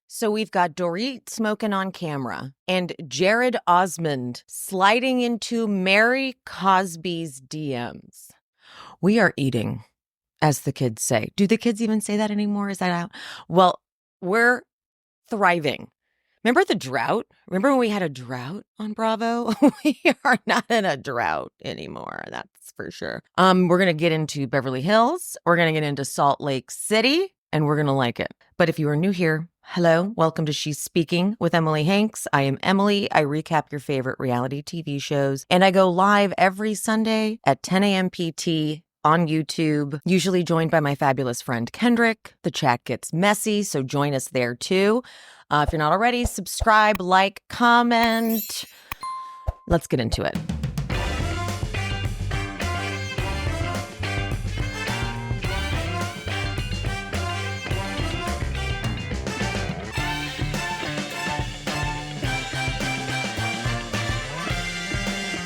So we've got Dorit smoking on camera and Jared Osmond sliding into Mary Cosby's DMs. We are eating, as the kids say. Do the kids even say that anymore? Is that out? Well, we're thriving. Remember the drought? Remember when we had a drought on Bravo? We are not in a drought anymore. That's for sure. We're going to get into Beverly Hills. We're going to get into Salt Lake City, and we're going to like it. But if you are new here, hello, welcome to She's Speaking with Emily Hanks. I am Emily. I recap your favorite reality TV shows, and I go live every Sunday at 10 a.m. PT on YouTube, usually joined by my fabulous friend Kendrick. The chat gets messy, so join us there too. If you're not already, subscribe, like, comment. Let's get into it.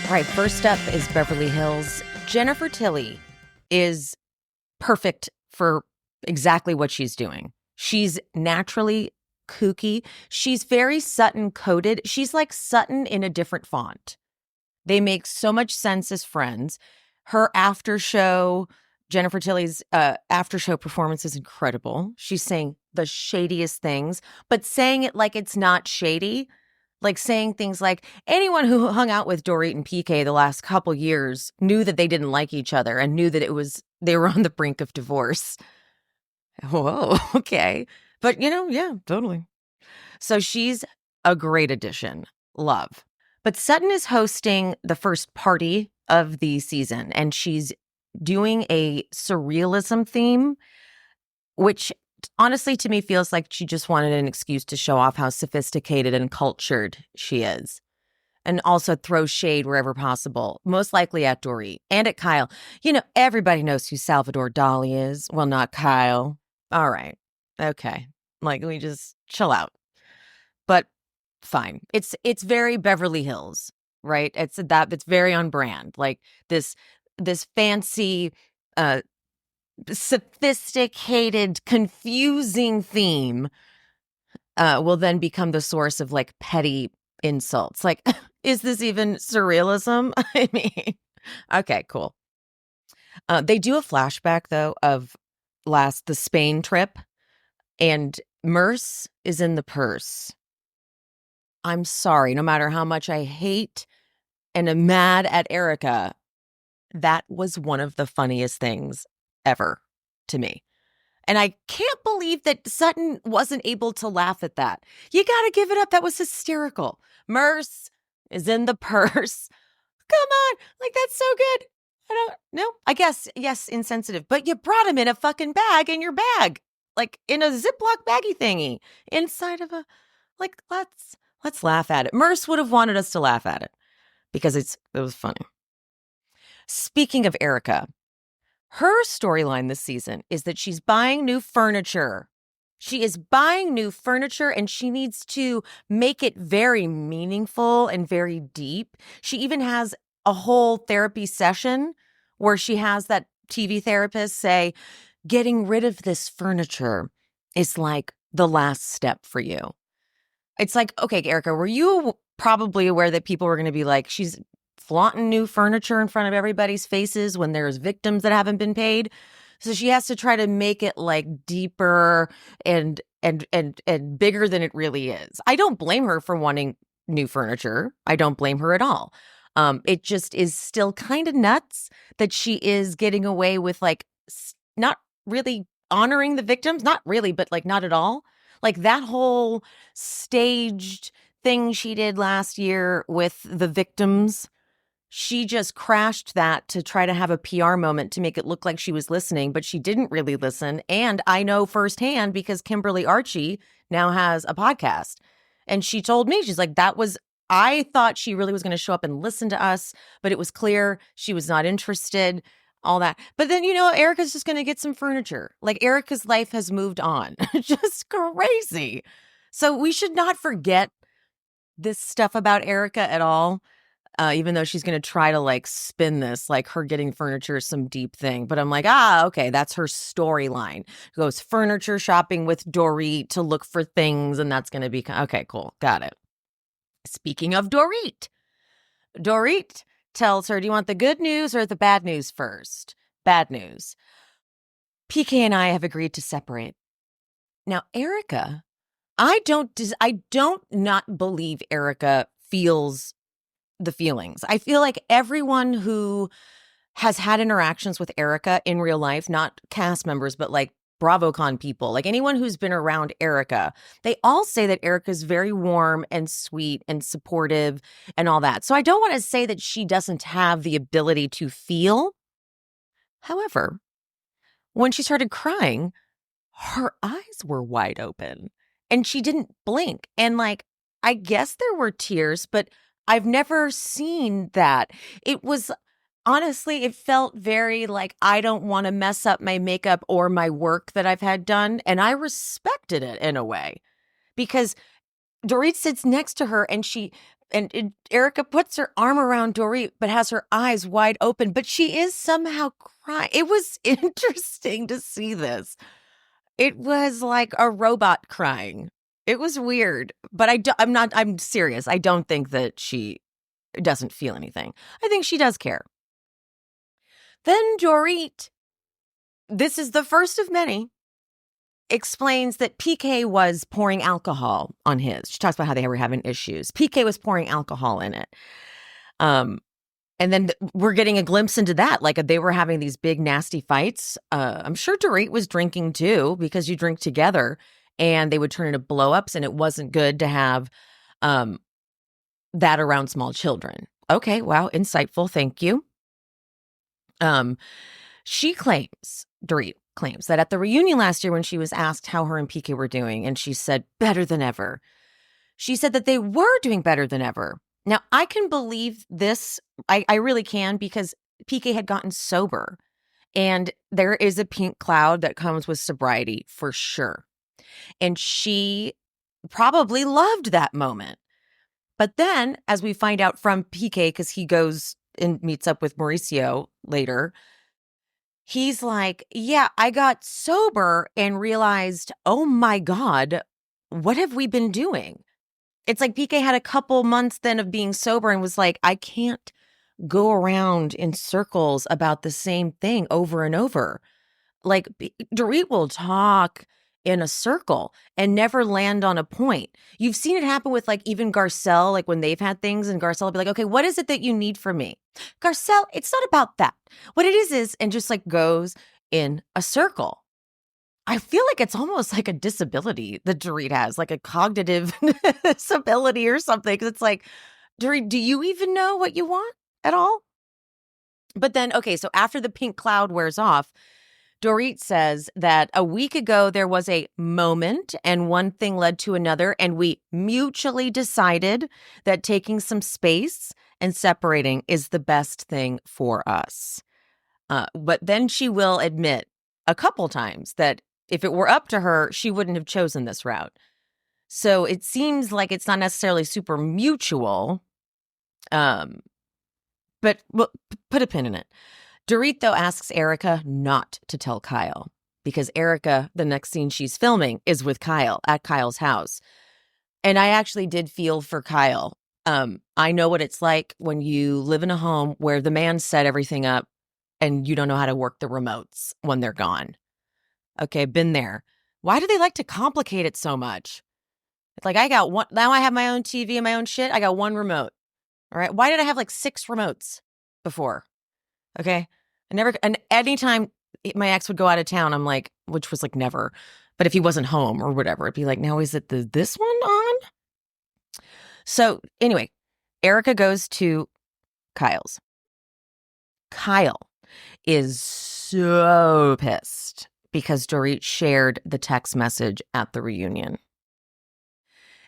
All right, first up is Beverly Hills. Jennifer Tilly is perfect for exactly what she's doing. She's naturally kooky. She's very Sutton coded. She's like Sutton in a different font. They make so much sense as friends. Her after show, Jennifer Tilly's after show performance is incredible. She's saying the shadiest things, but saying it like it's not shady. Like saying things like, anyone who hung out with Dorit and PK the last couple years knew that they didn't like each other and knew that they were on the brink of divorce. Whoa, okay. But, yeah, totally. So she's a great addition. Love. But Sutton is hosting the first party of the season, and she's doing a surrealism theme, which honestly to me feels like she just wanted an excuse to show off how sophisticated and cultured she is. And also throw shade wherever possible, most likely at Dorit and at Kyle. Everybody knows who Salvador Dali is. Well, not Kyle. All right. Okay. Like, we just chill out. But fine. It's very Beverly Hills, right? It's very on brand. Like this fancy, sophisticated, confusing theme will then become the source of like petty insults. Like, is this even surrealism? I mean, okay, cool. They do a flashback though of the Spain trip, and Merce is in the purse. I'm sorry, no matter how much I hate and am mad at Erica, that was one of the funniest things ever to me. And I can't believe that Sutton wasn't able to laugh at that. You got to give it up. That was hysterical. Merce is in the purse. Come on. Like, that's so good. I don't know. I guess, yes, insensitive. But you brought him in a fucking bag in your bag. Like, in a Ziploc baggy thingy. Inside of like, let's laugh at it. Merce would have wanted us to laugh at it because it was funny. Speaking of Erica, her storyline this season is that she's buying new furniture. She is buying new furniture and she needs to make it very meaningful and very deep. She even has a whole therapy session where she has that TV therapist say, getting rid of this furniture is like the last step for you. It's like, okay, Erica, were you probably aware that people were going to be like, she's flaunting new furniture in front of everybody's faces when there's victims that haven't been paid? So she has to try to make it like deeper and bigger than it really is. I don't blame her for wanting new furniture. I don't blame her at all. It just is still kind of nuts that she is getting away with like not really honoring the victims. Not really, but like not at all. Like that whole staged thing she did last year with the victims, she just crashed that to try to have a PR moment to make it look like she was listening, but she didn't really listen. And I know firsthand because Kimberly Archie now has a podcast. And she told me, she's like, I thought she really was going to show up and listen to us, but it was clear she was not interested. All that. But then, Erica's just going to get some furniture. Like, Erica's life has moved on. Just crazy. So we should not forget this stuff about Erica at all. even though she's going to try to like spin this like her getting furniture is some deep thing. But I'm like, okay, that's her storyline. Goes furniture shopping with Dorit to look for things, and that's going to be okay, cool. Got it. Speaking of Dorit tells her, do you want the good news or the bad news first? Bad news. PK and I have agreed to separate. Now, Erica, I don't not believe Erica feels the feelings. I feel like everyone who has had interactions with Erica in real life, not cast members, but like BravoCon people, like anyone who's been around Erica, they all say that Erica's very warm and sweet and supportive and all that. So I don't want to say that she doesn't have the ability to feel. However, when she started crying, her eyes were wide open and she didn't blink. And like, I guess there were tears, but I've never seen that. It was honestly, it felt very like, I don't want to mess up my makeup or my work that I've had done. And I respected it in a way because Dorit sits next to her and Erica puts her arm around Dorit, but has her eyes wide open, but she is somehow crying. It was interesting to see this. It was like a robot crying. It was weird, but I'm serious. I don't think that she doesn't feel anything. I think she does care. Then Dorit, this is the first of many, explains that PK was pouring alcohol on his. She talks about how they were having issues. PK was pouring alcohol in it. And then we're getting a glimpse into that. Like they were having these big nasty fights. I'm sure Dorit was drinking too, because you drink together and they would turn into blow-ups, and it wasn't good to have that around small children. Okay, wow, insightful. Thank you. Dorit claims that at the reunion last year when she was asked how her and PK were doing, and she said, better than ever. She said that they were doing better than ever. Now, I can believe this. I really can, because PK had gotten sober, and there is a pink cloud that comes with sobriety for sure. And she probably loved that moment. But then, as we find out from PK, because he goes and meets up with Mauricio later, he's like, yeah, I got sober and realized, oh my God, what have we been doing? It's like PK had a couple months then of being sober and was like, I can't go around in circles about the same thing over and over. Like Dorit will talk in a circle and never land on a point. You've seen it happen with like even Garcelle, like when they've had things and Garcelle will be like, okay, what is it that you need from me? Garcelle, it's not about that. What it is, and just like goes in a circle. I feel like it's almost like a disability that Dorit has, like a cognitive disability or something. Because it's like, Dorit, do you even know what you want at all? But then, okay, so after the pink cloud wears off, Dorit says that a week ago there was a moment and one thing led to another, and we mutually decided that taking some space and separating is the best thing for us. But then she will admit a couple times that if it were up to her, she wouldn't have chosen this route. So it seems like it's not necessarily super mutual, but we'll put a pin in it. Dorit, though, asks Erica not to tell Kyle, because Erica, the next scene she's filming, is with Kyle at Kyle's house. And I actually did feel for Kyle. I know what it's like when you live in a home where the man set everything up and you don't know how to work the remotes when they're gone. Okay, been there. Why do they like to complicate it so much? It's like, I got one, now I have my own TV and my own shit. I got one remote. All right. Why did I have like 6 remotes before? Okay. And anytime my ex would go out of town, I'm like, which was like never, but if he wasn't home or whatever, it'd be like, now is it this one on? So anyway, Erica goes to Kyle's. Kyle is so pissed because Dorit shared the text message at the reunion.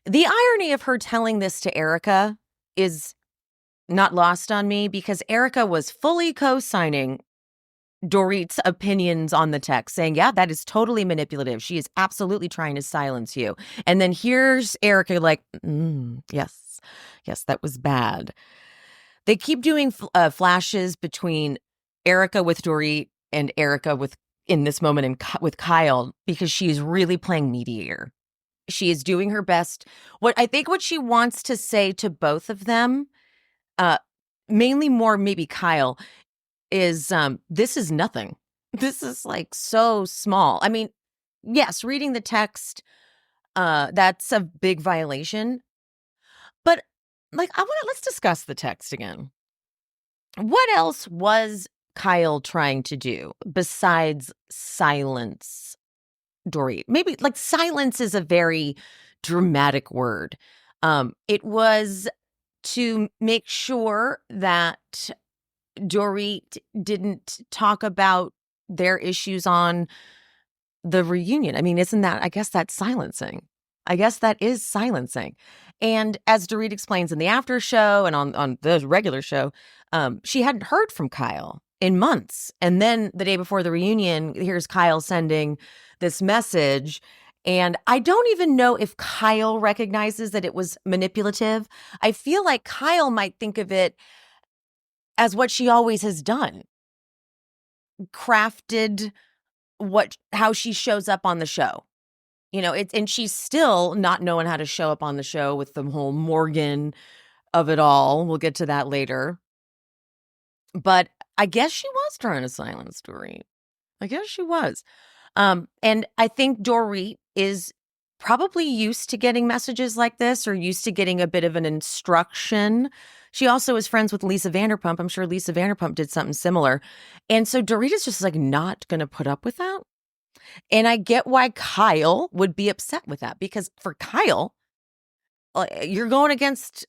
The irony of her telling this to Erica is not lost on me, because Erica was fully co-signing Dorit's opinions on the text, saying, yeah, that is totally manipulative. She is absolutely trying to silence you. And then here's Erica like, yes, that was bad. They keep doing flashes between Erica with Dorit and Erica in this moment with Kyle, because she is really playing mediator. She is doing her best. What she wants to say to both of them, mainly more maybe Kyle, is this is nothing. This is like so small. I mean, yes, reading the text, that's a big violation. But like, let's discuss the text again. What else was Kyle trying to do besides silence Dorit? Maybe like silence is a very dramatic word. It was to make sure that Dorit didn't talk about their issues on the reunion. I mean, I guess that's silencing. I guess that is silencing. And as Dorit explains in the after show and on the regular show, she hadn't heard from Kyle in months. And then the day before the reunion, here's Kyle sending this message. And I don't even know if Kyle recognizes that it was manipulative. I feel like Kyle might think of it as what she always has done. Crafted how she shows up on the show. You know, and she's still not knowing how to show up on the show with the whole Morgan of it all. We'll get to that later. But I guess she was trying to silence Dorit. I guess she was. And I think Dorit is probably used to getting messages like this, or used to getting a bit of an instruction. She also is friends with Lisa Vanderpump. I'm sure Lisa Vanderpump did something similar. And so Dorit is just like not going to put up with that. And I get why Kyle would be upset with that, because for Kyle, you're going against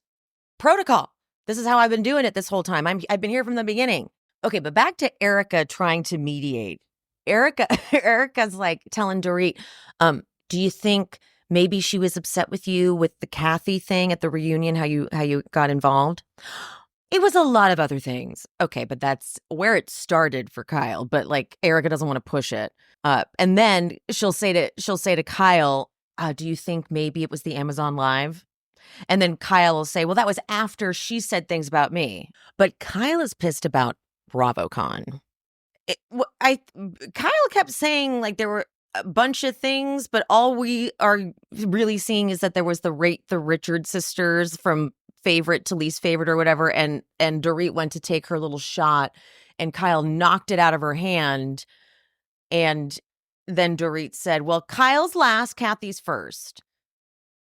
protocol. This is how I've been doing it this whole time. I've been here from the beginning. Okay, but back to Erica trying to mediate. Erica's like telling Dorit, do you think maybe she was upset with you with the Kathy thing at the reunion, how you got involved? It was a lot of other things. Okay, but that's where it started for Kyle. But like Erica doesn't want to push it. And then she'll say to Kyle, do you think maybe it was the Amazon Live? And then Kyle will say, well, that was after she said things about me. But Kyle is pissed about BravoCon. Kyle kept saying like there were a bunch of things, but all we are really seeing is that there was the rate the Richard sisters from favorite to least favorite or whatever, and Dorit went to take her little shot and Kyle knocked it out of her hand, and then Dorit said, well, Kyle's last, Kathy's first.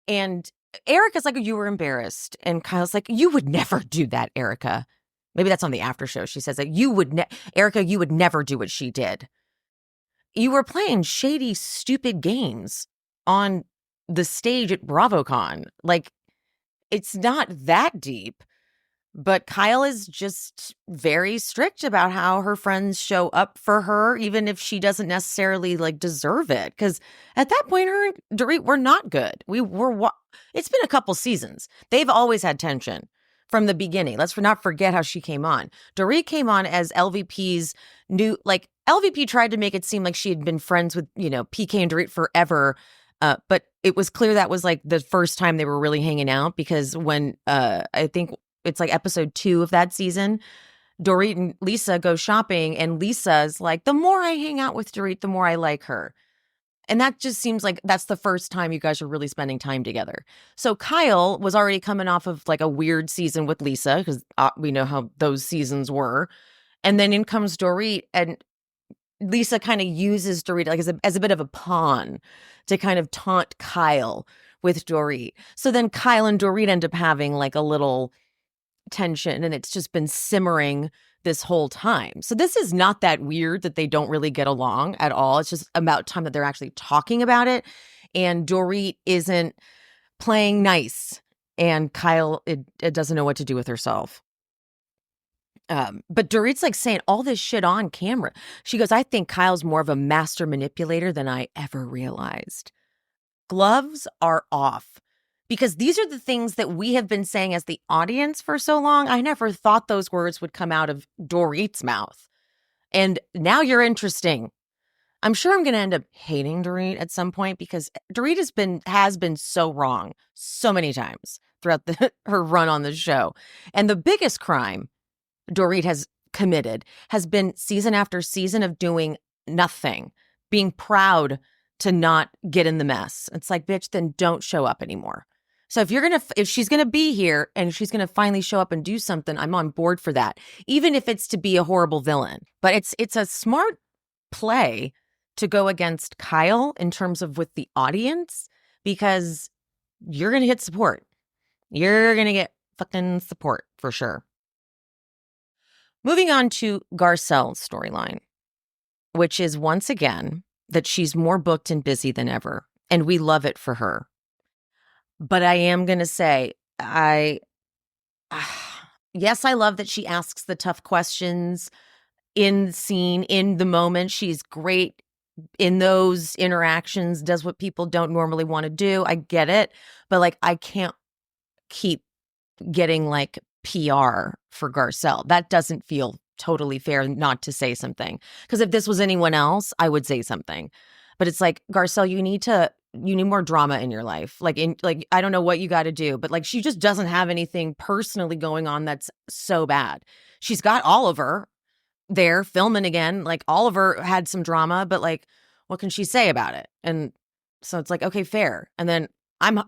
And Erica's like, you were embarrassed, and Kyle's like, you would never do that, Erica. Maybe that's on the after show. She says that Erica, you would never do what she did. You were playing shady, stupid games on the stage at BravoCon. Like, it's not that deep, but Kyle is just very strict about how her friends show up for her, even if she doesn't necessarily like deserve it. Because at that point, her and Dorit were not good. It's been a couple seasons. They've always had tension from the beginning. Let's not forget how she came on. Dorit came on as LVP's new, like LVP tried to make it seem like she had been friends with, PK and Dorit forever. But it was clear that was like the first time they were really hanging out, because when I think it's like episode 2 of that season, Dorit and Lisa go shopping, and Lisa's like, the more I hang out with Dorit, the more I like her. And that just seems like that's the first time you guys are really spending time together. So Kyle was already coming off of like a weird season with Lisa, because we know how those seasons were. And then in comes Dorit, and Lisa kind of uses Dorit like as a bit of a pawn to kind of taunt Kyle with Dorit. So then Kyle and Dorit end up having like a little tension, and it's just been simmering this whole time. So this is not that weird that they don't really get along at all. It's just about time that they're actually talking about it. And Dorit isn't playing nice, and Kyle it doesn't know what to do with herself. But Dorit's like saying all this shit on camera. She goes, I think Kyle's more of a master manipulator than I ever realized. Gloves are off, because these are the things that we have been saying as the audience for so long. I never thought those words would come out of Dorit's mouth. And now you're interesting. I'm sure I'm going to end up hating Dorit at some point because Dorit has been so wrong so many times throughout her run on the show. And the biggest crime Dorit has committed has been season after season of doing nothing, being proud to not get in the mess. It's like, bitch, then don't show up anymore. So if she's going to be here and she's going to finally show up and do something, I'm on board for that, even if it's to be a horrible villain. But it's a smart play to go against Kyle in terms of with the audience, because you're going to get support. You're going to get fucking support for sure. Moving on to Garcelle's storyline, which is once again that she's more booked and busy than ever. And we love it for her. But I am going to say, yes, I love that she asks the tough questions in the scene, in the moment. She's great in those interactions, does what people don't normally want to do. I get it. But like, I can't keep getting like PR for Garcelle. That doesn't feel totally fair not to say something. Because if this was anyone else, I would say something. But it's like, Garcelle, you need more drama in your life. I don't know what you got to do, but like, she just doesn't have anything personally going on that's so bad. She's got Oliver there filming again. Like, Oliver had some drama, but like, what can she say about it? And so it's like, okay, fair. And then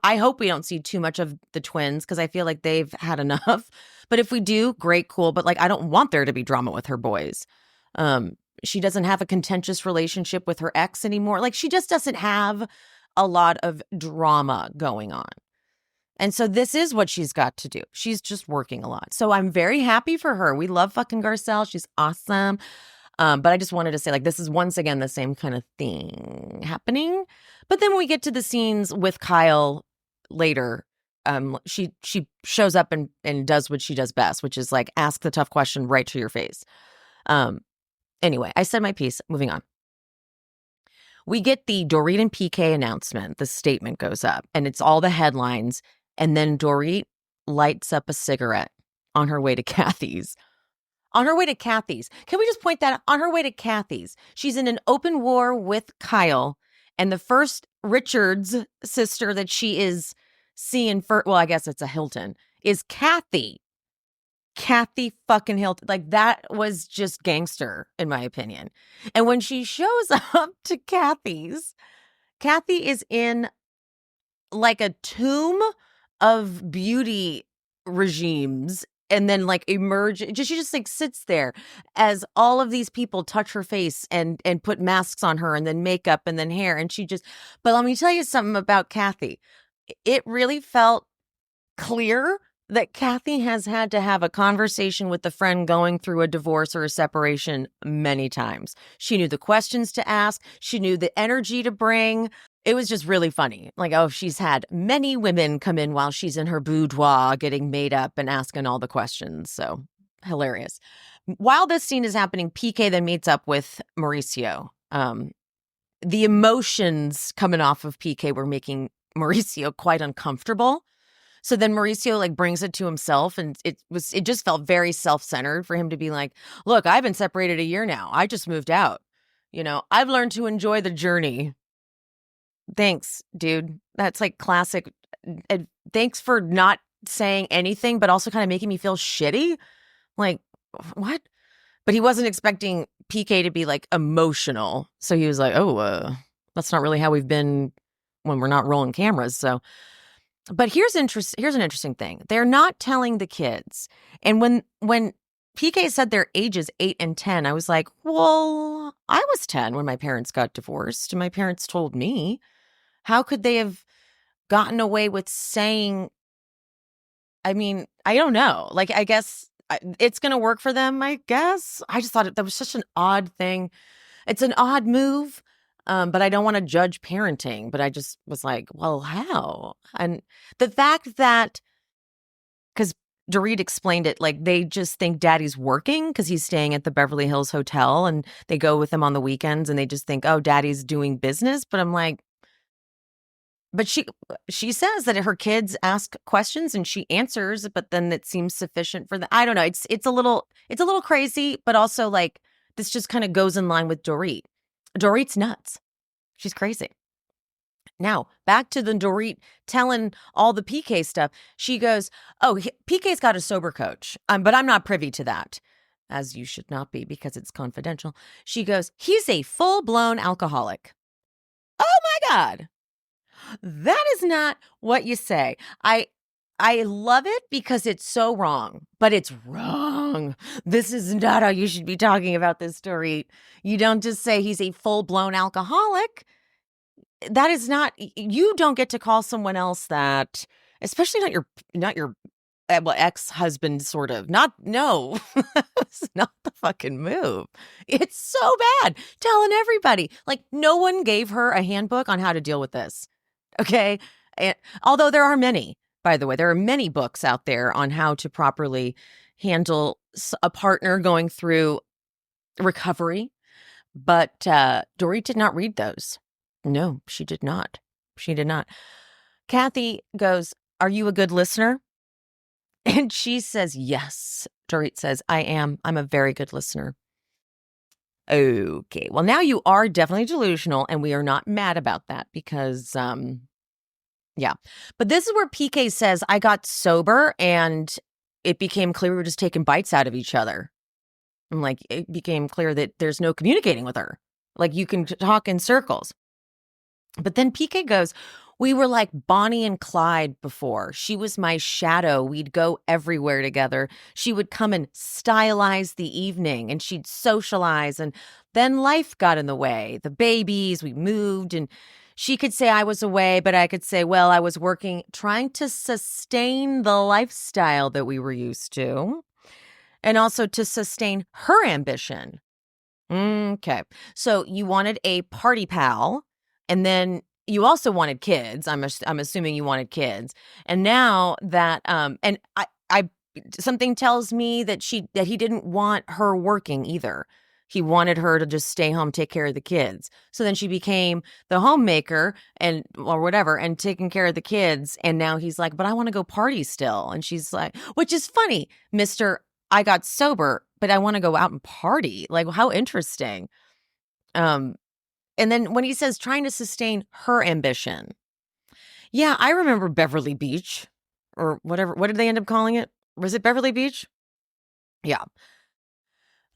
I hope we don't see too much of the twins because I feel like they've had enough. But if we do, great, cool. But like, I don't want there to be drama with her boys. She doesn't have a contentious relationship with her ex anymore. Like, she just doesn't have a lot of drama going on. And so this is what she's got to do. She's just working a lot. So I'm very happy for her. We love fucking Garcelle. She's awesome. But I just wanted to say, like, this is once again the same kind of thing happening. But then when we get to the scenes with Kyle later, she shows up and does what she does best, which is like ask the tough question right to your face. Anyway, I said my piece. Moving on. We get the Dorit and PK announcement. The statement goes up and it's all the headlines. And then Dorit lights up a cigarette on her way to Kathy's. On her way to Kathy's. Can we just point that out? On her way to Kathy's. She's in an open war with Kyle. And the first Richards sister that she is seeing, I guess it's a Hilton, is Kathy. Kathy fucking Hilton. Like, that was just gangster, in my opinion. And when she shows up to Kathy's, Kathy is in like a tomb of beauty regimes and then like she just like sits there as all of these people touch her face and put masks on her and then makeup and then hair. And but let me tell you something about Kathy. It really felt clear that Kathy has had to have a conversation with a friend going through a divorce or a separation many times. She knew the questions to ask. She knew the energy to bring. It was just really funny. Like, oh, she's had many women come in while she's in her boudoir getting made up and asking all the questions. So hilarious. While this scene is happening, PK then meets up with Mauricio. The emotions coming off of PK were making Mauricio quite uncomfortable. So then Mauricio like brings it to himself, and it just felt very self-centered for him to be like, look, I've been separated a year now. I just moved out. You know, I've learned to enjoy the journey. Thanks, dude. That's like classic. Thanks for not saying anything, but also kind of making me feel shitty. Like, what? But he wasn't expecting PK to be like emotional. So he was like, oh, that's not really how we've been when we're not rolling cameras. So, but here's an interesting thing. They're not telling the kids. And when PK said their ages 8 and 10, I was like, well, I was 10 when my parents got divorced. And my parents told me. How could they have gotten away with saying, I mean, I don't know. Like, I guess it's going to work for them, I guess. I just thought that was such an odd thing. It's an odd move, but I don't want to judge parenting. But I just was like, well, how? And the fact that, because Dorit explained it, like they just think daddy's working because he's staying at the Beverly Hills Hotel and they go with him on the weekends and they just think, oh, daddy's doing business. But I'm like, but she says that her kids ask questions and she answers, but then it seems sufficient for them. I don't know. It's a little crazy, but also like this just kind of goes in line with Dorit. Dorit's nuts. She's crazy. Now, back to the Dorit telling all the PK stuff. She goes, PK's got a sober coach, but I'm not privy to that, as you should not be because it's confidential. She goes, he's a full-blown alcoholic. Oh, my God. That is not what you say. I love it because it's so wrong, but it's wrong. This is not how you should be talking about this story. You don't just say he's a full-blown alcoholic. That is not, you don't get to call someone else that, especially not your ex-husband, sort of. No, it's not the fucking move. It's so bad. Telling everybody, like, no one gave her a handbook on how to deal with this. Okay. Although there are many, by the way, there are many books out there on how to properly handle a partner going through recovery. But Dorit did not read those. No, she did not. She did not. Kathy goes, are you a good listener? And she says, yes. Dorit says, I am. I'm a very good listener. Okay. Well, now you are definitely delusional, and we are not mad about that because, yeah. But this is where PK says, I got sober and it became clear we were just taking bites out of each other. I'm like, it became clear that there's no communicating with her. Like, you can talk in circles. But then PK goes, we were like Bonnie and Clyde before. She was my shadow. We'd go everywhere together. She would come and stylize the evening, and she'd socialize. And then life got in the way. The babies, we moved, and she could say I was away, but I could say, well, I was working, trying to sustain the lifestyle that we were used to, and also to sustain her ambition. Okay. So you wanted a party pal. And then you also wanted kids. I'm assuming you wanted kids. And now that and I something tells me that he didn't want her working either. He wanted her to just stay home, take care of the kids. So then she became the homemaker or whatever, and taking care of the kids. And now he's like, but I want to go party still. And she's like, which is funny, Mr. I got sober, but I want to go out and party. Like, how interesting. And then when he says trying to sustain her ambition. Yeah, I remember Beverly Beach or whatever. What did they end up calling it? Was it Beverly Beach? Yeah.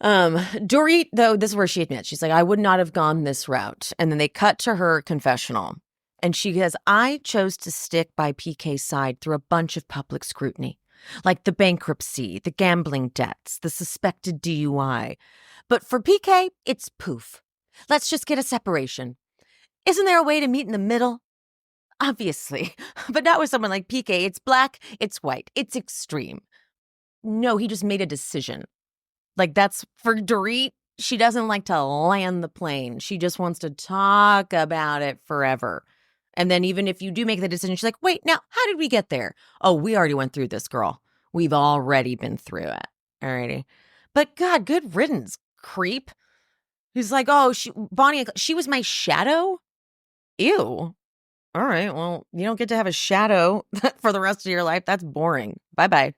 Dorit, though, this is where she admits. She's like, I would not have gone this route. And then they cut to her confessional. And she says, I chose to stick by PK's side through a bunch of public scrutiny, like the bankruptcy, the gambling debts, the suspected DUI. But for PK, it's poof. Let's just get a separation. Isn't there a way to meet in the middle? Obviously, but not with someone like PK. It's black, it's white, it's extreme. No, he just made a decision. Like, that's for Dorit. She doesn't like to land the plane. She just wants to talk about it forever. And then even if you do make the decision, she's like, wait, now, how did we get there? Oh, we already went through this, girl. We've already been through it. Alrighty. But God, good riddance, creep. He's like, oh, Bonnie, she was my shadow? Ew. All right, well, you don't get to have a shadow for the rest of your life. That's boring. Bye-bye.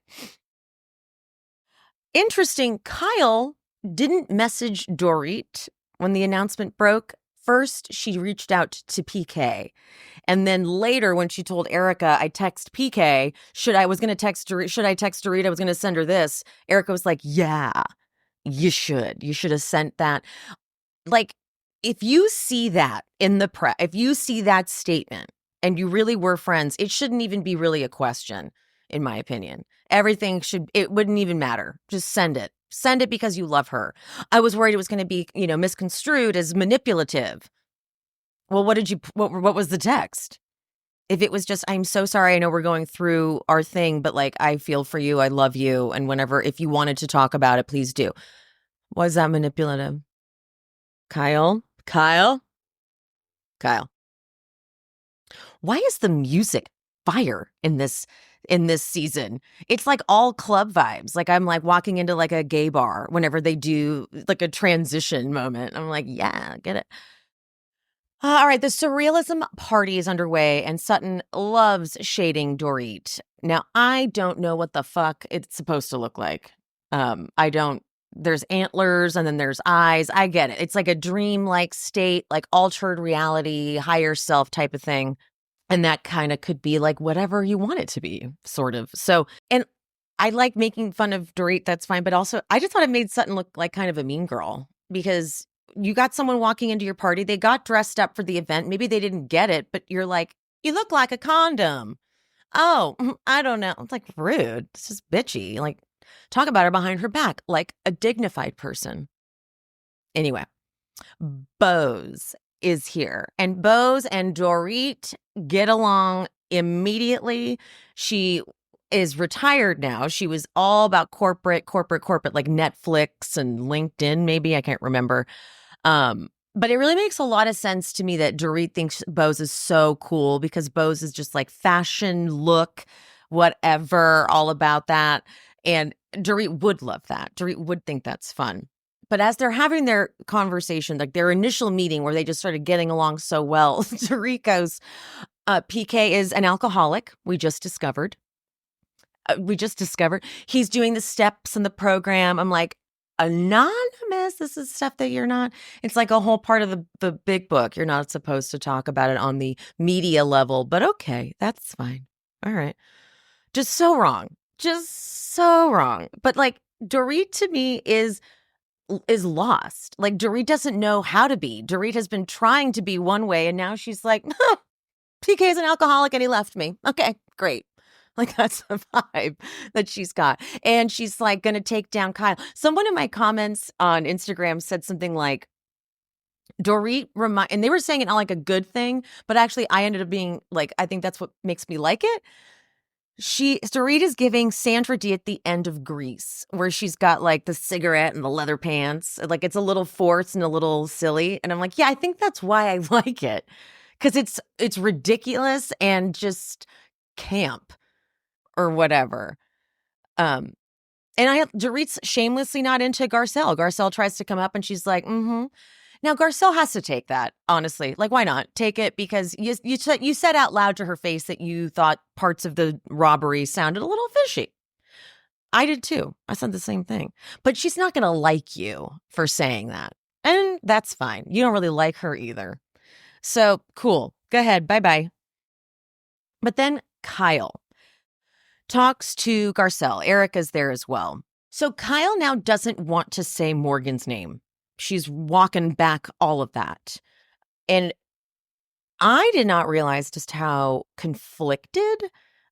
Interesting, Kyle didn't message Dorit when the announcement broke. First, she reached out to PK. And then later, when she told Erica, I text PK, should I text Dorit? I was going to send her this. Erica was like, yeah, you should. You should have sent that. Like, if you see that in the press, if you see that statement and you really were friends, it shouldn't even be really a question, in my opinion. It wouldn't even matter. Just send it. Send it because you love her. I was worried it was going to be, misconstrued as manipulative. Well, what was the text? If it was just, I'm so sorry, I know we're going through our thing, but like, I feel for you, I love you, and if you wanted to talk about it, please do. Was that manipulative? Kyle? Why is the music fire in this season? It's like all club vibes. Like, I'm like walking into like a gay bar whenever they do like a transition moment. I'm like, yeah, get it. All right, the surrealism party is underway, and Sutton loves shading Dorit. Now, I don't know what the fuck it's supposed to look like. I don't there's antlers and then there's eyes. I get it. It's like a dream-like state, like altered reality, higher self type of thing. And that kind of could be like whatever you want it to be, sort of. So, and I like making fun of Dorit, that's fine. But also, I just thought it made Sutton look like kind of a mean girl because you got someone walking into your party. They got dressed up for the event. Maybe they didn't get it, but you're like, you look like a condom. Oh, I don't know. It's like rude. It's just bitchy. Like, talk about her behind her back like a dignified person. Anyway, Bose is here. And Bose and Dorit get along immediately. She is retired now. She was all about corporate, like Netflix and LinkedIn, maybe. I can't remember. But it really makes a lot of sense to me that Dorit thinks Bose is so cool because Bose is just like fashion, look, whatever, all about that. And Dorit would love that. Dorit would think that's fun. But as they're having their conversation, like their initial meeting where they just started getting along so well, Dorit goes, PK is an alcoholic. We just discovered. He's doing the steps in the program. I'm like, anonymous? This is stuff that you're not. It's like a whole part of the big book. You're not supposed to talk about it on the media level, but okay, that's fine. All right. Just so wrong. But like Dorit to me is lost. Like Dorit doesn't know how to be. Dorit has been trying to be one way and now she's like, PK is an alcoholic and he left me. Okay, great. Like that's the vibe that she's got. And she's like going to take down Kyle. Someone in my comments on Instagram said something like, Dorit and they were saying it not like a good thing, but actually I ended up being like, I think that's what makes me like it. Dorit is giving Sandra Dee at the end of Grease, where she's got like the cigarette and the leather pants. Like it's a little forced and a little silly. And I'm like, yeah, I think that's why I like it. Because it's ridiculous and just camp or whatever. And Dorit's shamelessly not into Garcelle. Garcelle tries to come up and she's like, mm-hmm. Now, Garcelle has to take that, honestly. Like, why not? Take it because you said out loud to her face that you thought parts of the robbery sounded a little fishy. I did too. I said the same thing. But she's not going to like you for saying that. And that's fine. You don't really like her either. So, cool. Go ahead. Bye-bye. But then Kyle talks to Garcelle. Erica's there as well. So Kyle now doesn't want to say Morgan's name. She's walking back all of that. And I did not realize just how conflicted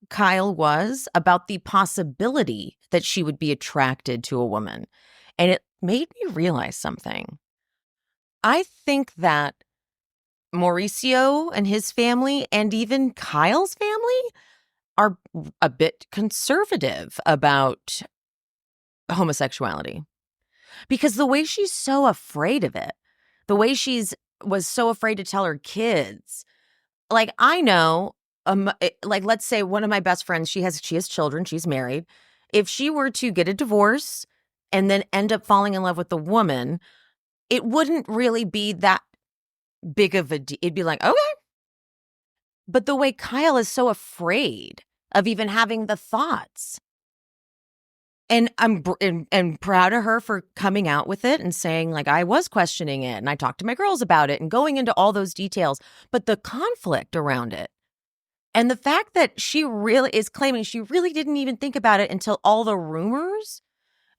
Kyle was about the possibility that she would be attracted to a woman. And it made me realize something. I think that Mauricio and his family and even Kyle's family are a bit conservative about homosexuality. Because the way she's so afraid of it, the way was so afraid to tell her kids, like I know, like let's say one of my best friends, she has children, she's married. If she were to get a divorce and then end up falling in love with a woman, it wouldn't really be that big of a deal. It'd be like, okay. But the way Kyle is so afraid of even having the thoughts. And I'm proud of her for coming out with it and saying, like, I was questioning it and I talked to my girls about it and going into all those details. But the conflict around it and the fact that she really is claiming she really didn't even think about it until all the rumors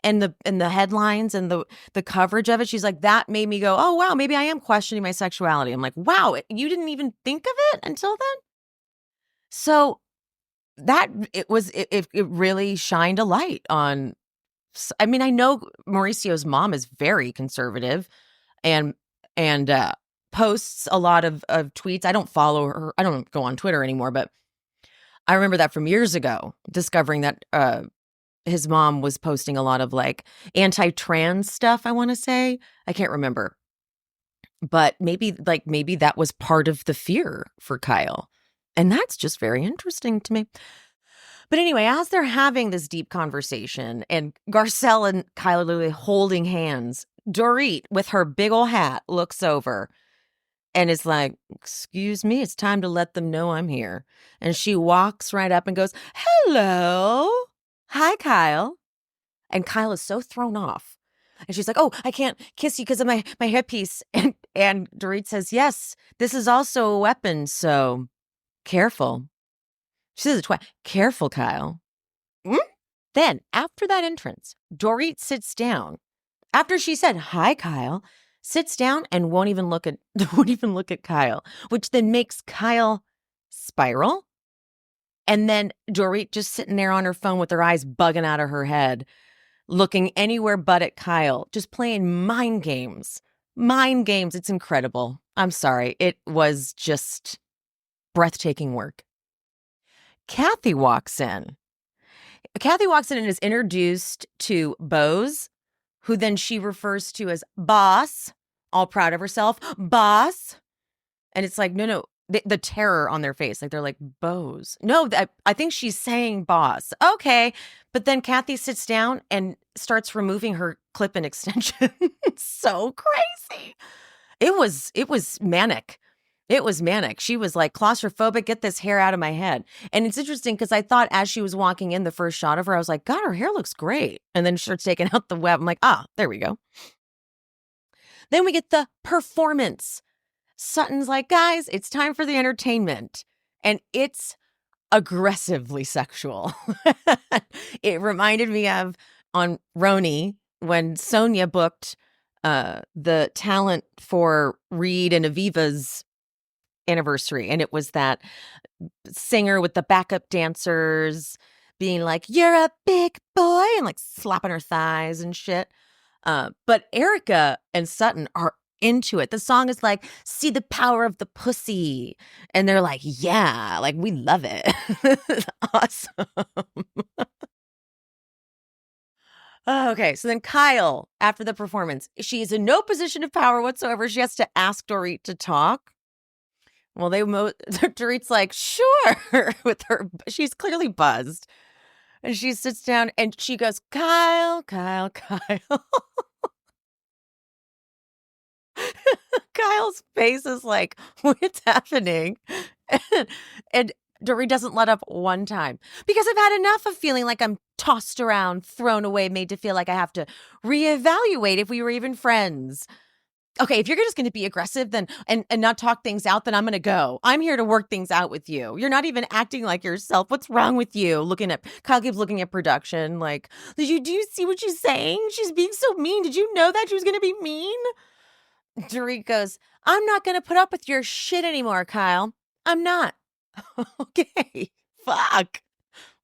and the headlines and the coverage of it. She's like, that made me go, oh, wow, maybe I am questioning my sexuality. I'm like, wow, you didn't even think of it until then? So that it really shined a light on. I mean, I know Mauricio's mom is very conservative and posts a lot of tweets. I don't follow her. I don't go on Twitter anymore, but I remember that from years ago, discovering that his mom was posting a lot of like anti-trans stuff, I want to say. I can't remember. But maybe that was part of the fear for Kyle. And that's just very interesting to me. But anyway, as they're having this deep conversation and Garcelle and Kyle are literally holding hands, Dorit, with her big old hat, looks over and is like, excuse me, it's time to let them know I'm here. And she walks right up and goes, hello. Hi, Kyle. And Kyle is so thrown off And she's like, oh, I can't kiss you because of my headpiece. And Dorit says, yes, this is also a weapon, so careful. She says it twice. Careful, Kyle. Then, after that entrance, Dorit sits down. After she said, hi, Kyle, sits down and won't even look at Kyle, which then makes Kyle spiral. And then Dorit just sitting there on her phone with her eyes bugging out of her head, looking anywhere but at Kyle, just playing mind games. Mind games. It's incredible. I'm sorry. It was just breathtaking work. Kathy walks in. Kathy walks in and is introduced to Bose, who then she refers to as boss, all proud of herself, boss. And it's like, no, the terror on their face. Like, they're like, Bose. No, I think she's saying boss. Okay. But then Kathy sits down and starts removing her clip-in extension. So crazy. It was manic. It was manic. She was like, claustrophobic, get this hair out of my head. And it's interesting because I thought as she was walking in, the first shot of her, I was like, God, her hair looks great. And then she starts taking out the web. I'm like, there we go. Then we get the performance. Sutton's like, guys, it's time for the entertainment. And it's aggressively sexual. It reminded me of on Roni when Sonia booked the talent for Reed and Aviva's anniversary. And it was that singer with the backup dancers being like, you're a big boy, and like slapping her thighs and shit. But Erica and Sutton are into it. The song is like, see the power of the pussy. And they're like, yeah, like we love it. Awesome. Okay, so then Kyle, after the performance, she is in no position of power whatsoever. She has to ask Dorit to talk. Well, Dorit's like, sure, with her. She's clearly buzzed. And she sits down and she goes, Kyle. Kyle's face is like, what's happening? And Dorit doesn't let up one time because I've had enough of feeling like I'm tossed around, thrown away, made to feel like I have to reevaluate if we were even friends. Okay, if you're just going to be aggressive then and not talk things out, then I'm going to go. I'm here to work things out with you. You're not even acting like yourself. What's wrong with you? Kyle keeps looking at production like, do you see what she's saying? She's being so mean. Did you know that she was going to be mean? Dorit goes, I'm not going to put up with your shit anymore, Kyle. I'm not. Okay, fuck.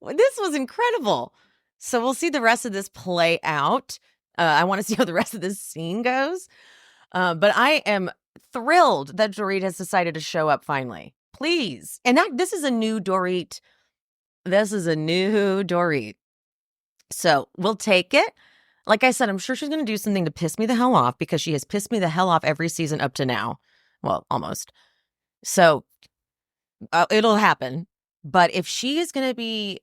Well, this was incredible. So we'll see the rest of this play out. I want to see how the rest of this scene goes. But I am thrilled that Dorit has decided to show up finally. Please. And this is a new Dorit. So we'll take it. Like I said, I'm sure she's going to do something to piss me the hell off because she has pissed me the hell off every season up to now. Well, almost. So it'll happen. But if she is going to be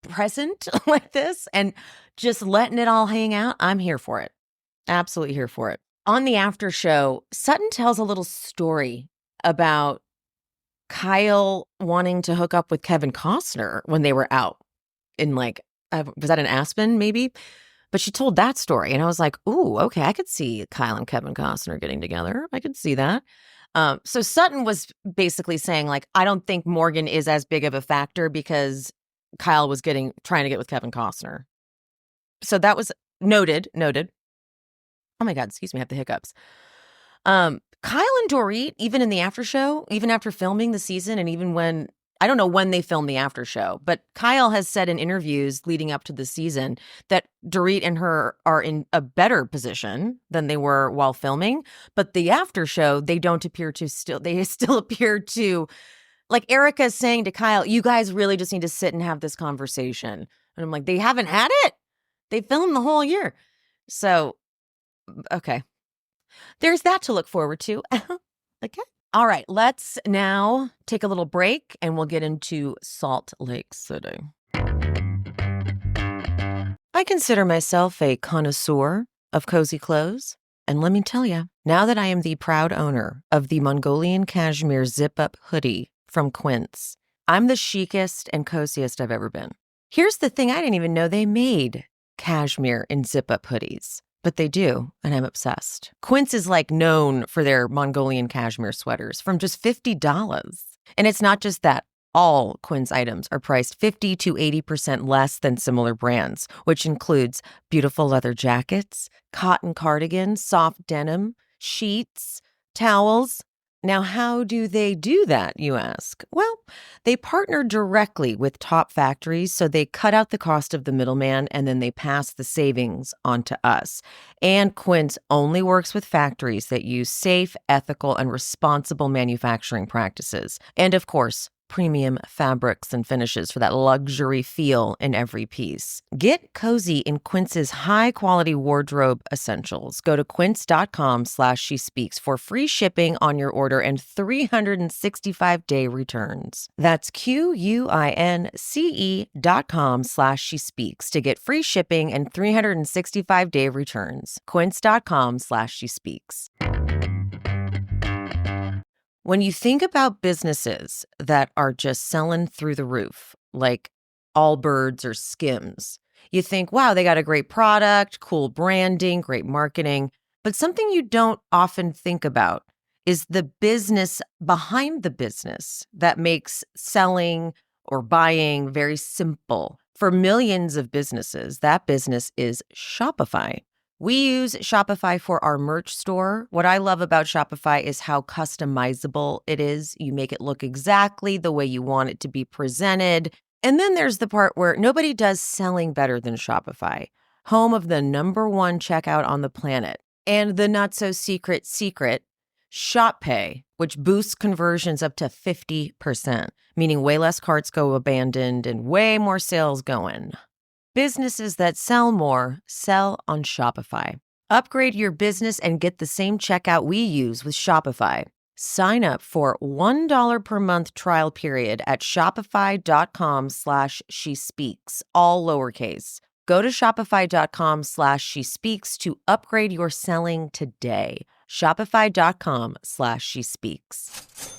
present like this and just letting it all hang out, I'm here for it. Absolutely here for it. On the after show, Sutton tells a little story about Kyle wanting to hook up with Kevin Costner when they were out in was that in Aspen maybe? But she told that story and I was like, ooh, okay, I could see Kyle and Kevin Costner getting together. I could see that. So Sutton was basically saying like, I don't think Morgan is as big of a factor because Kyle was trying to get with Kevin Costner. So that was noted. Oh my God, excuse me, I have the hiccups. Kyle and Dorit, even in the after show, even after filming the season, and even when, I don't know when they filmed the after show, but Kyle has said in interviews leading up to the season that Dorit and her are in a better position than they were while filming. But the after show, they still appear to, like Erica is saying to Kyle, you guys really just need to sit and have this conversation. And I'm like, they haven't had it. They filmed the whole year. So, okay. There's that to look forward to. Okay. All right. Let's now take a little break and we'll get into Salt Lake City. I consider myself a connoisseur of cozy clothes. And let me tell you, now that I am the proud owner of the Mongolian cashmere zip-up hoodie from Quince, I'm the chicest and coziest I've ever been. Here's the thing, I didn't even know they made cashmere in zip-up hoodies. But they do, and I'm obsessed. Quince is like known for their Mongolian cashmere sweaters from just $50. And it's not just that. All Quince items are priced 50 to 80% less than similar brands, which includes beautiful leather jackets, cotton cardigans, soft denim, sheets, towels. Now, how do they do that, you ask? Well, they partner directly with top factories, so they cut out the cost of the middleman and then they pass the savings on to us. And Quince only works with factories that use safe, ethical, and responsible manufacturing practices. And of course, premium fabrics and finishes for that luxury feel in every piece. Get cozy in Quince's high-quality wardrobe essentials. Go to quince.com/shespeaks for free shipping on your order and 365-day returns. That's QUINCE.com/shespeaks to get free shipping and 365-day returns. Quince.com/shespeaks. When you think about businesses that are just selling through the roof, like Allbirds or Skims, you think, wow, they got a great product, cool branding, great marketing. But something you don't often think about is the business behind the business that makes selling or buying very simple. For millions of businesses, that business is Shopify. We use Shopify for our merch store. What I love about Shopify is how customizable it is. You make it look exactly the way you want it to be presented. And then there's the part where nobody does selling better than Shopify, home of the #1 checkout on the planet, and the not-so-secret Shop Pay, which boosts conversions up to 50%, meaning way less carts go abandoned and way more sales going. Businesses that sell more sell on Shopify. Upgrade your business and get the same checkout we use with Shopify. Sign up for $1 per month trial period at shopify.com/shespeaks, all lowercase. Go to shopify.com/shespeaks to upgrade your selling today. Shopify.com/shespeaks.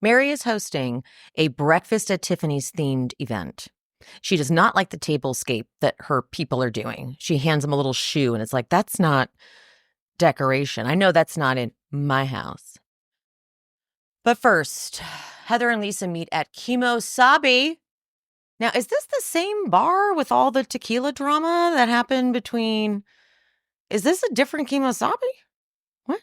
Mary is hosting a Breakfast at Tiffany's themed event. She does not like the tablescape that her people are doing. She hands them a little shoe and it's like, that's not decoration. I know that's not in my house. But first, Heather and Lisa meet at Kimosabi. Now, is this the same bar with all the tequila drama that happened between... Is this a different Kimosabi? What?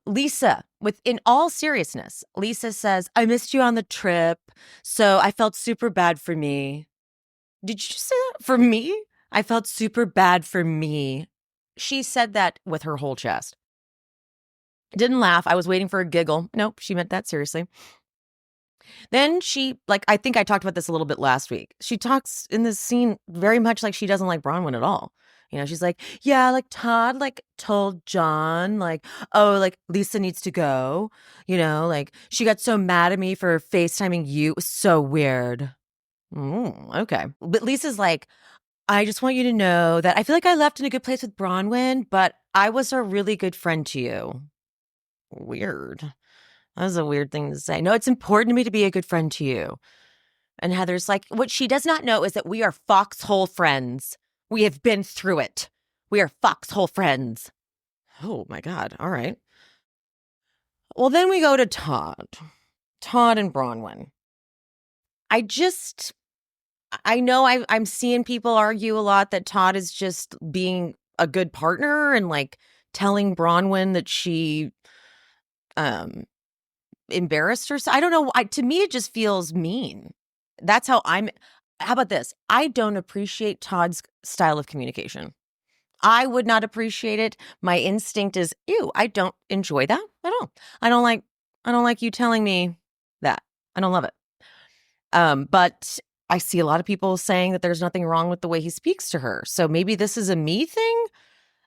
Lisa, in all seriousness, Lisa says, I missed you on the trip, so I felt super bad for me. Did you say that? For me? I felt super bad for me. She said that with her whole chest. Didn't laugh. I was waiting for a giggle. Nope, she meant that seriously. Then she, I think I talked about this a little bit last week. She talks in this scene very much like she doesn't like Bronwyn at all. You know, she's like, yeah, Todd, told John, Lisa needs to go. You know, she got so mad at me for FaceTiming you. It was so weird. Okay. But Lisa's like, I just want you to know that I feel like I left in a good place with Bronwyn, but I was a really good friend to you. Weird. That was a weird thing to say. No, it's important to me to be a good friend to you. And Heather's like, what she does not know is that we are foxhole friends. We have been through it. We are foxhole friends. Oh, my God. All right. Well, then we go to Todd. Todd and Bronwyn. I know I'm seeing people argue a lot that Todd is just being a good partner and telling Bronwyn that she embarrassed herself. I don't know. To me, it just feels mean. That's how how about this? I don't appreciate Todd's style of communication. I would not appreciate it. My instinct is, ew, I don't enjoy that at all. I don't like you telling me that. I don't love it. But I see a lot of people saying that there's nothing wrong with the way he speaks to her. So maybe this is a me thing,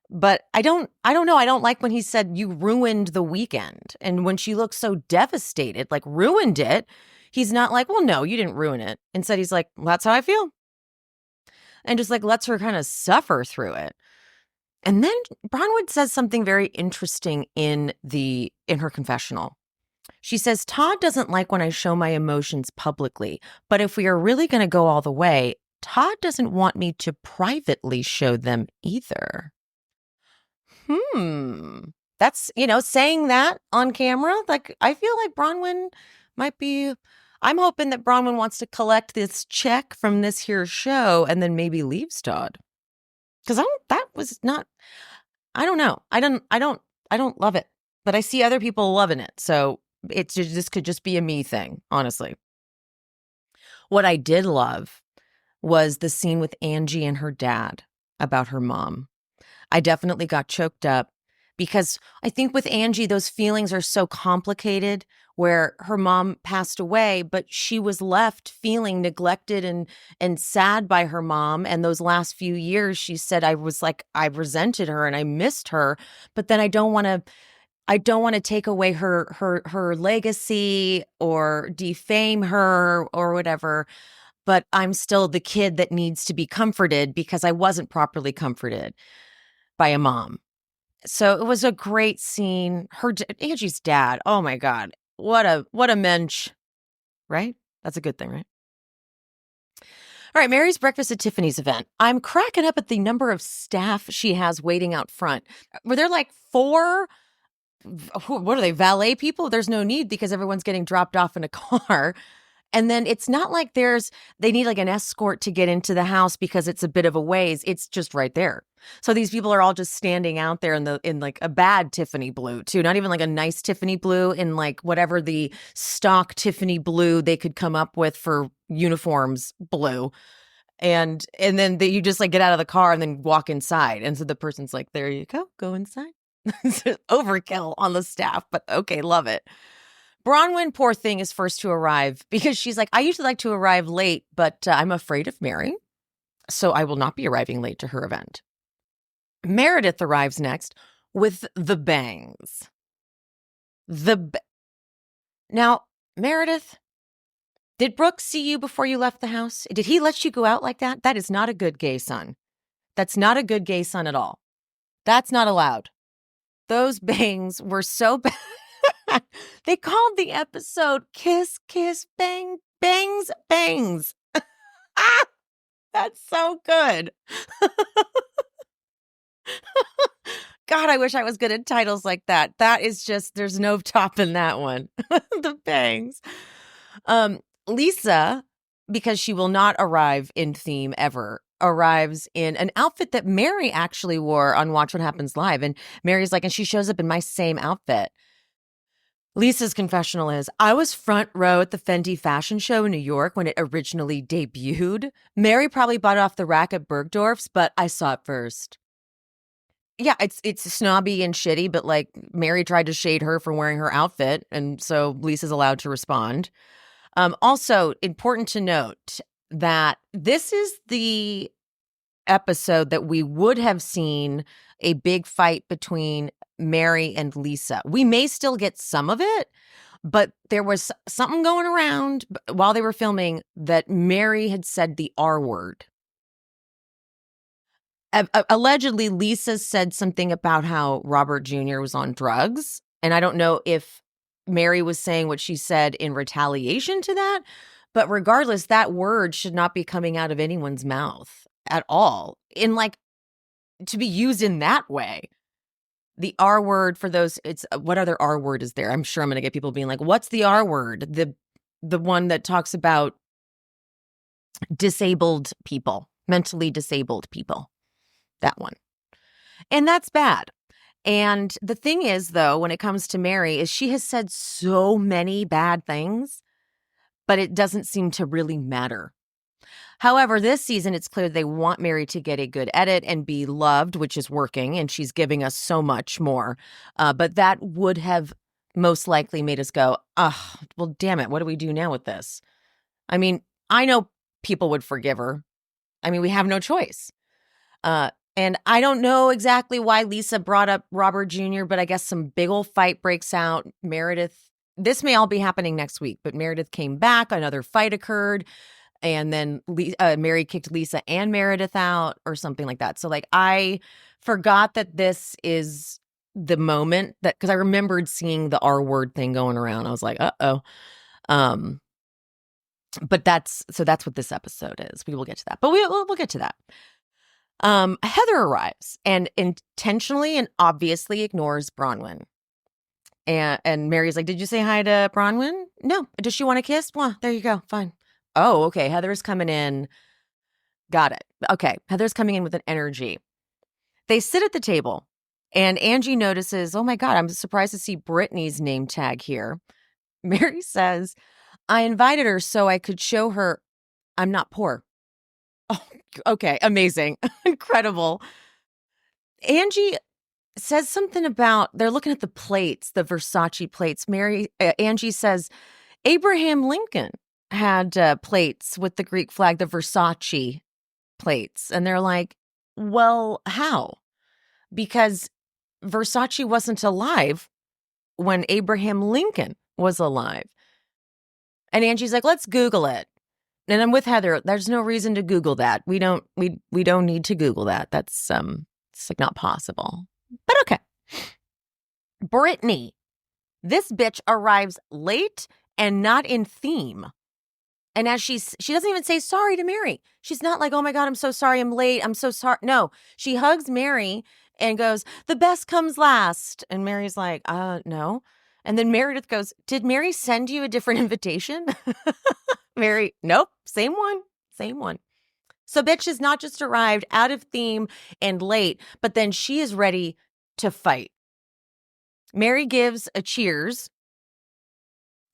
but I don't know. I don't like when he said you ruined the weekend. And when she looks so devastated, ruined it, he's not like, well, no, you didn't ruin it. Instead, he's like, well, that's how I feel. And just lets her kind of suffer through it. And then Bronwyn says something very interesting in her confessional. She says, Todd doesn't like when I show my emotions publicly, but if we are really going to go all the way, Todd doesn't want me to privately show them either. That's, saying that on camera, like, I feel like Bronwyn might be, I'm hoping that Bronwyn wants to collect this check from this here show and then maybe leaves Todd. Because I don't know. I don't love it, but I see other people loving it. So this could just be a me thing, honestly. What I did love was the scene with Angie and her dad about her mom. I definitely got choked up because I think with Angie, those feelings are so complicated where her mom passed away, but she was left feeling neglected and sad by her mom. And those last few years, she said, I resented her and I missed her, but then I don't want to take away her legacy or defame her or whatever. But I'm still the kid that needs to be comforted because I wasn't properly comforted by a mom. So it was a great scene. Angie's dad, oh my God, what a mensch, right? That's a good thing, right? All right, Mary's breakfast at Tiffany's event. I'm cracking up at the number of staff she has waiting out front. Were there like 4? What are they, valet people? There's no need because everyone's getting dropped off in a car. And then it's not like they need like an escort to get into the house because it's a bit of a ways. It's just right there. So these people are all just standing out there in like a bad Tiffany blue too. Not even like a nice Tiffany blue, in like whatever the stock Tiffany blue they could come up with for uniforms blue. And then you just like get out of the car and then walk inside. And so the person's like, there you go inside. Overkill on the staff, but okay, love it. Bronwyn, poor thing, is first to arrive because she's like, I usually like to arrive late, but I'm afraid of Mary, so I will not be arriving late to her event. Meredith arrives next with the bangs. Now, Meredith, did Brooke see you before you left the house? Did he let you go out like that? That is not a good gay son. That's not a good gay son at all. That's not allowed. Those bangs were so bad. They called the episode Kiss, Kiss, Bang, Bangs, Bangs. That's so good. God, I wish I was good at titles like that. That is just, there's no topping that one. The bangs. Lisa, because she will not arrive in theme ever, arrives in an outfit that Mary actually wore on Watch What Happens Live. And Mary's like, and she shows up in my same outfit. Lisa's confessional is, I was front row at the Fendi fashion show in New York when it originally debuted. Mary probably bought it off the rack at Bergdorf's, but I saw it first. Yeah, it's snobby and shitty, but like Mary tried to shade her for wearing her outfit, and so Lisa's allowed to respond. Also, important to note that this is the episode that we would have seen a big fight between Mary and Lisa. We may still get some of it, but there was something going around while they were filming that Mary had said the R word. Allegedly, Lisa said something about how Robert Jr. was on drugs. And I don't know if Mary was saying what she said in retaliation to that. But regardless, that word should not be coming out of anyone's mouth at all. To be used in that way. The R word, for those, what other R word is there? I'm sure I'm going to get people being like, what's the R word? The one that talks about disabled people, mentally disabled people. That one. And that's bad. And the thing is, though, when it comes to Mary, is she has said so many bad things, but it doesn't seem to really matter. However, this season, it's clear they want Mary to get a good edit and be loved, which is working, and she's giving us so much more. But that would have most likely made us go, well, damn it, what do we do now with this? I mean, I know people would forgive her. I mean, we have no choice. And I don't know exactly why Lisa brought up Robert Jr., but I guess some big old fight breaks out. Meredith, this may all be happening next week, but Meredith came back, another fight occurred. And then Mary kicked Lisa and Meredith out or something like that. So I forgot that this is the moment that, because I remembered seeing the R word thing going around. I was like, uh-oh. But that's what this episode is. We will get to that. But we'll get to that. Heather arrives and intentionally and obviously ignores Bronwyn. And Mary's like, did you say hi to Bronwyn? No. Does she want a kiss? Well, there you go. Fine. Oh, okay. Heather's coming in. Got it. Okay. Heather's coming in with an energy. They sit at the table and Angie notices, oh my God, I'm surprised to see Brittany's name tag here. Mary says, I invited her so I could show her I'm not poor. Oh, okay. Amazing. Incredible. Angie says something about, they're looking at the plates, the Versace plates. Angie says, Abraham Lincoln had plates with the Greek flag, the Versace plates. And they're like, well, how? Because Versace wasn't alive when Abraham Lincoln was alive. And Angie's like, let's Google it. And I'm with Heather. There's no reason to Google that. We don't need to Google that. That's it's like not possible. But okay. Brittany, this bitch arrives late and not in theme. And as she doesn't even say sorry to Mary. She's not like, oh my God, I'm so sorry, I'm late, I'm so sorry. No, she hugs Mary and goes, the best comes last. And Mary's like, no. And then Meredith goes, did Mary send you a different invitation? Mary, nope, same one. So bitch has not just arrived out of theme and late, but then she is ready to fight. Mary gives a cheers.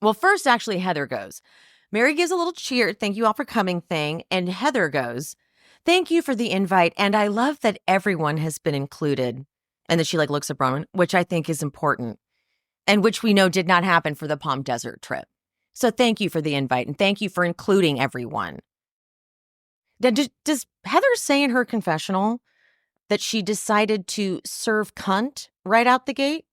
Well, first, actually, Heather goes. Mary gives a little cheer, thank you all for coming thing, and Heather goes, thank you for the invite, and I love that everyone has been included. And then she looks at Bronwyn, which I think is important, and which we know did not happen for the Palm Desert trip. So thank you for the invite, and thank you for including everyone. Does Heather say in her confessional that she decided to serve cunt right out the gate?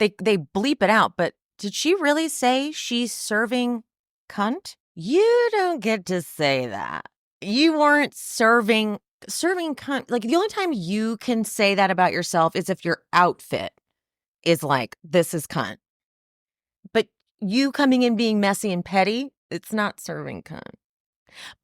They bleep it out, but did she really say she's serving cunt? You don't get to say that. You weren't serving cunt. Like, the only time you can say that about yourself is if your outfit is like, this is cunt. But you coming in being messy and petty, it's not serving cunt.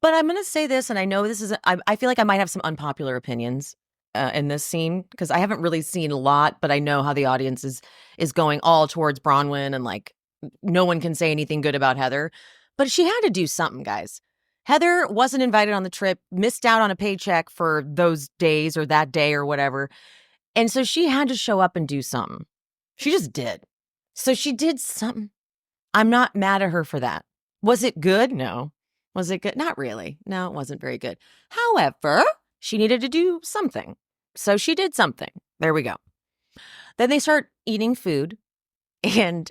But I'm going to say this, and I know this is, I feel like I might have some unpopular opinions in this scene, because I haven't really seen a lot, but I know how the audience is going all towards Bronwyn, and like, no one can say anything good about Heather. But she had to do something, guys. Heather wasn't invited on the trip, missed out on a paycheck for those days or that day or whatever. And so she had to show up and do something. She just did. So she did something. I'm not mad at her for that. Was it good? No. Was it good? Not really. No, it wasn't very good. However, she needed to do something. So she did something. There we go. Then they start eating food. And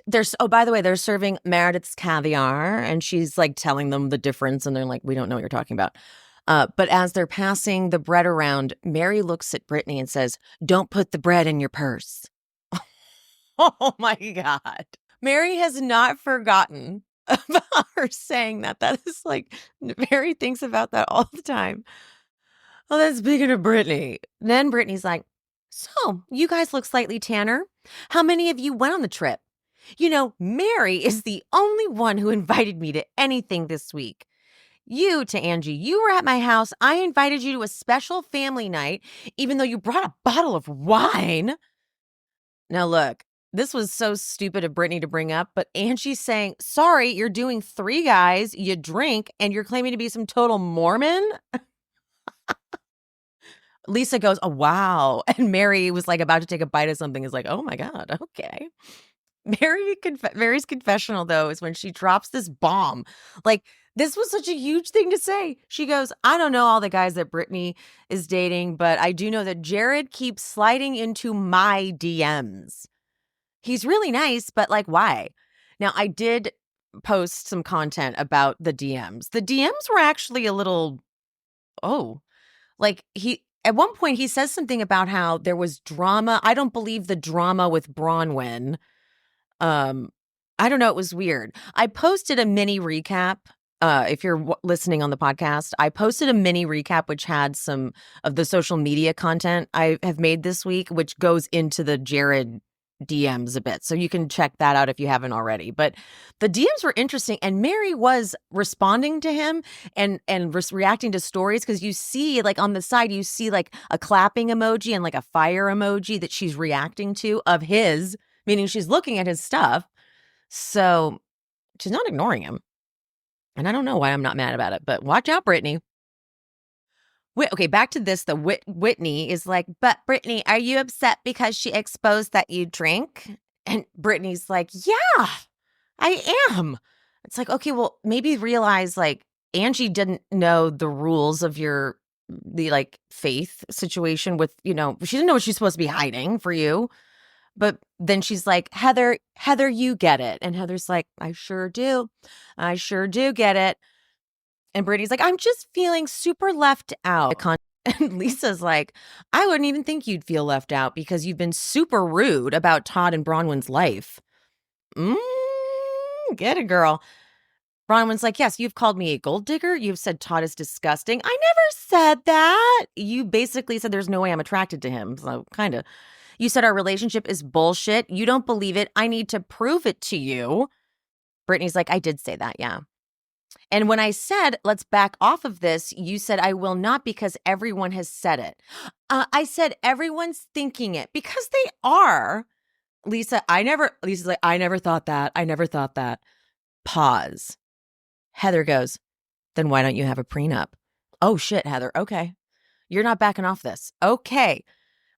by the way, they're serving Meredith's caviar, and she's like telling them the difference, and they're like, we don't know what you're talking about. But as they're passing the bread around, Mary looks at Brittany and says, don't put the bread in your purse. Oh my God. Mary has not forgotten about her saying that. That is like, Mary thinks about that all the time. Well, then speaking of Brittany, then Brittany's like, so you guys look slightly tanner. How many of you went on the trip? You know, Mary is the only one who invited me to anything this week. You, to Angie, you were at my house. I invited you to a special family night, even though you brought a bottle of wine. Now, look, this was so stupid of Brittany to bring up, but Angie's saying, sorry, you're doing 3 guys, you drink, and you're claiming to be some total Mormon? Lisa goes, oh, wow. And Mary was like about to take a bite of something. Is like, oh my God, okay. Mary's confessional, though, is when she drops this bomb. Like, this was such a huge thing to say. She goes, I don't know all the guys that Brittany is dating, but I do know that Jared keeps sliding into my DMs. He's really nice, but like, why? Now, I did post some content about the DMs. The DMs were actually a little, at one point he says something about how there was drama. I don't believe the drama with Bronwyn. I don't know. It was weird. I posted a mini recap. If you're listening on the podcast, I posted a mini recap, which had some of the social media content I have made this week, which goes into the Jared DMs a bit. So you can check that out if you haven't already. But the DMs were interesting, and Mary was responding to him and reacting to stories, because you see, like, on the side, you see like a clapping emoji and like a fire emoji that she's reacting to of his, meaning she's looking at his stuff. So she's not ignoring him. And I don't know why I'm not mad about it, but watch out, Brittany. Okay, back to this. Whitney is like, but Brittany, are you upset because she exposed that you drink? And Brittany's like, yeah, I am. It's like, okay, well, maybe realize, like, Angie didn't know the rules of the like faith situation with, she didn't know what she's supposed to be hiding for you. But then she's like, Heather, you get it. And Heather's like, I sure do. I sure do get it. And Brittany's like, I'm just feeling super left out. And Lisa's like, I wouldn't even think you'd feel left out because you've been super rude about Todd and Bronwyn's life. Get it, girl. Bronwyn's like, yes, you've called me a gold digger. You've said Todd is disgusting. I never said that. You basically said there's no way I'm attracted to him. So kind of. You said our relationship is bullshit. You don't believe it. I need to prove it to you. Brittany's like, I did say that, yeah. And when I said, let's back off of this, you said, I will not because everyone has said it. I said, everyone's thinking it because they are. Lisa's like, I never thought that. I never thought that. Pause. Heather goes, then why don't you have a prenup? Oh, shit, Heather. Okay. You're not backing off this. Okay.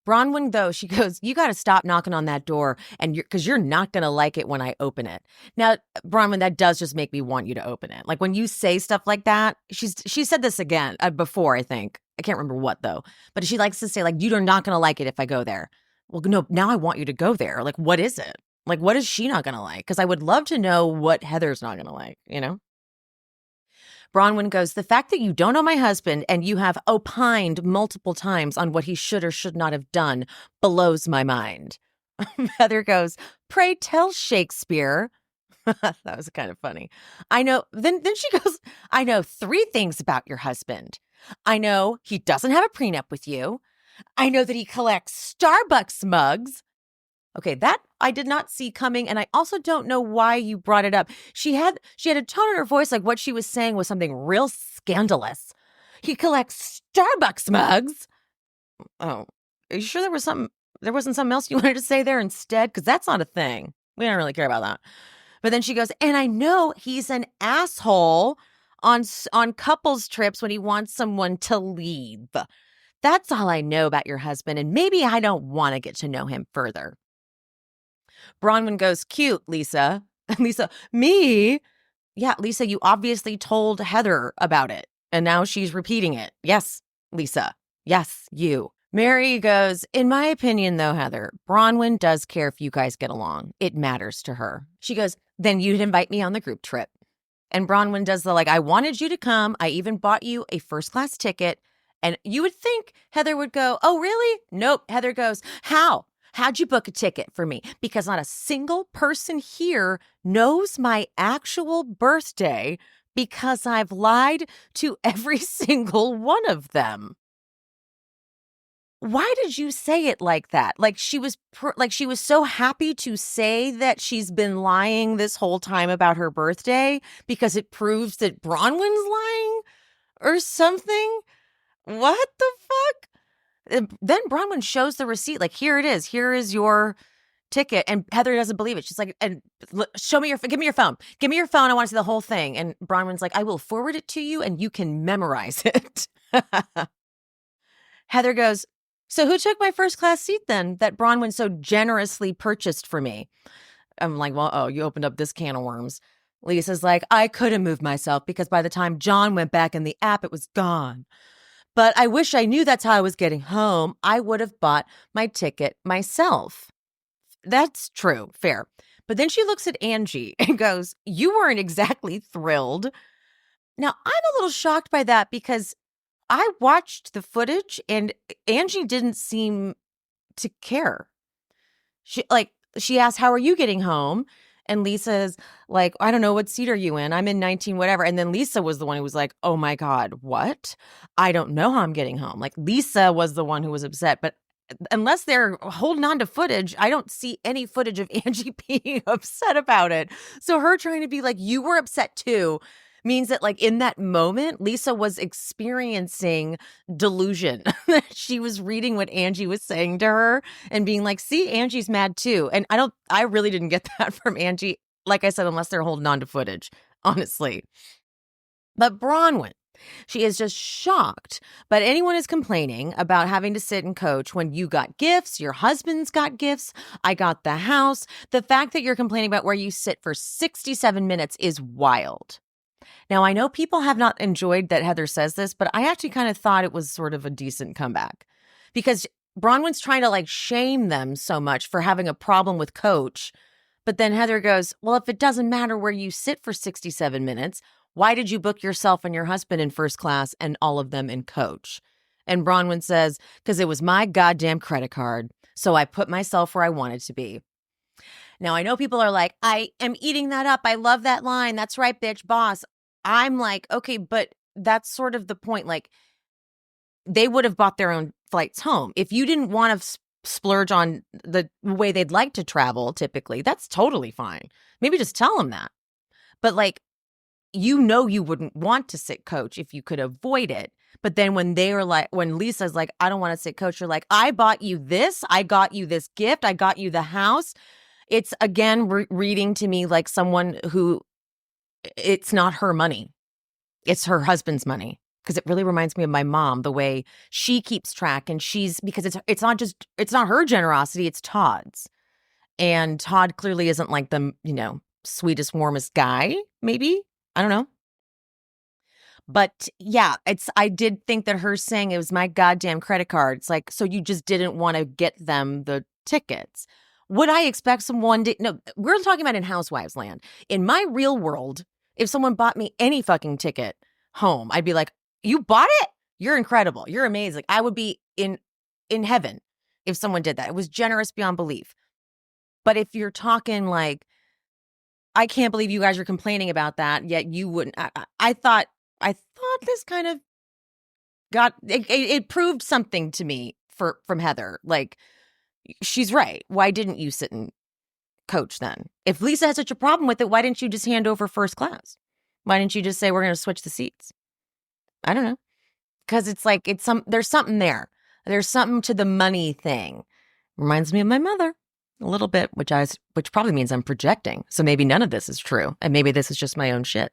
Bronwyn, though, she goes, you got to stop knocking on that door, and because you're not going to like it when I open it. Now, Bronwyn, that does just make me want you to open it. Like when you say stuff like that, she said this again before, I think. I can't remember what, though. But she likes to say, like, you're not going to like it if I go there. Well, no, now I want you to go there. Like, what is it? Like, what is she not going to like? Because I would love to know what Heather's not going to like, Bronwyn goes, the fact that you don't know my husband and you have opined multiple times on what he should or should not have done blows my mind. Heather goes, pray tell Shakespeare. That was kind of funny. I know. Then she goes, I know 3 things about your husband. I know he doesn't have a prenup with you. I know that he collects Starbucks mugs. Okay, that I did not see coming, and I also don't know why you brought it up. She had a tone in her voice like what she was saying was something real scandalous. He collects Starbucks mugs. Oh, are you sure there wasn't something else you wanted to say there instead? Because that's not a thing. We don't really care about that. But then she goes, and I know he's an asshole on couples trips when he wants someone to leave. That's all I know about your husband, and maybe I don't want to get to know him further. Bronwyn goes, cute, Lisa. And Lisa, me? Yeah, Lisa, you obviously told Heather about it, and now she's repeating it. Yes, Lisa. Yes, you. Mary goes, in my opinion, though, Heather, Bronwyn does care if you guys get along. It matters to her. She goes, then you'd invite me on the group trip. And Bronwyn does the, like, I wanted you to come. I even bought you a first-class ticket. And you would think Heather would go, oh, really? Nope. Heather goes, how? How'd you book a ticket for me? Because not a single person here knows my actual birthday because I've lied to every single one of them. Why did you say it like that? Like she was so happy to say that she's been lying this whole time about her birthday because it proves that Bronwyn's lying or something? What the fuck? Then Bronwyn shows the receipt, like, here it is. Here is your ticket. And Heather doesn't believe it. She's like, and give me your phone. Give me your phone. I want to see the whole thing. And Bronwyn's like, I will forward it to you and you can memorize it. Heather goes, so who took my first class seat then that Bronwyn so generously purchased for me? I'm like, well, you opened up this can of worms. Lisa's like, I couldn't move myself because by the time John went back in the app, it was gone. But I wish I knew that's how I was getting home. I would have bought my ticket myself. That's true. Fair. But then she looks at Angie and goes, you weren't exactly thrilled. Now, I'm a little shocked by that because I watched the footage and Angie didn't seem to care. She asked, how are you getting home? And Lisa's like, I don't know, what seat are you in? I'm in 19, whatever. And then Lisa was the one who was like, oh my God, what? I don't know how I'm getting home. Like Lisa was the one who was upset. But unless they're holding on to footage, I don't see any footage of Angie being upset about it. So her trying to be like, you were upset too, means that like in that moment, Lisa was experiencing delusion. She was reading what Angie was saying to her and being like, see, Angie's mad too. And I really didn't get that from Angie. Like I said, unless they're holding on to footage, honestly. But Bronwyn, she is just shocked. But anyone is complaining about having to sit and coach when you got gifts, your husband's got gifts, I got the house. The fact that you're complaining about where you sit for 67 minutes is wild. Now, I know people have not enjoyed that Heather says this, but I actually kind of thought it was sort of a decent comeback because Bronwyn's trying to like shame them so much for having a problem with coach. But then Heather goes, well, if it doesn't matter where you sit for 67 minutes, why did you book yourself and your husband in first class and all of them in coach? And Bronwyn says, because it was my goddamn credit card. So I put myself where I wanted to be. Now, I know people are like, I am eating that up. I love that line. That's right, bitch, boss. I'm like, okay, but that's sort of the point. Like, they would have bought their own flights home. If you didn't want to splurge on the way they'd like to travel, typically, that's totally fine. Maybe just tell them that. But like, you know, you wouldn't want to sit coach if you could avoid it. But then when Lisa's like, I don't want to sit coach, you're like, I bought you this. I got you this gift. I got you the house. It's again, reading to me like someone who it's not her money. It's her husband's money. Because it really reminds me of my mom, the way she keeps track and because it's not her generosity, it's Todd's. And Todd clearly isn't like the, sweetest, warmest guy, maybe. I don't know. But yeah, I did think that her saying it was my goddamn credit card. It's like, so you just didn't want to get them the tickets. Would I expect someone to? No, we're talking about in Housewives land. In my real world, if someone bought me any fucking ticket home, I'd be like, you bought it? You're incredible. You're amazing. I would be in heaven if someone did that. It was generous beyond belief. But if you're talking like, I can't believe you guys are complaining about that, yet you wouldn't. I thought this kind of got it proved something to me from Heather. Like, she's right. Why didn't you sit and coach then? If Lisa has such a problem with it, why didn't you just hand over first class? Why didn't you just say we're going to switch the seats? I don't know. Because it's like there's something there. There's something to the money thing. Reminds me of my mother a little bit, which probably means I'm projecting. So maybe none of this is true, and maybe this is just my own shit.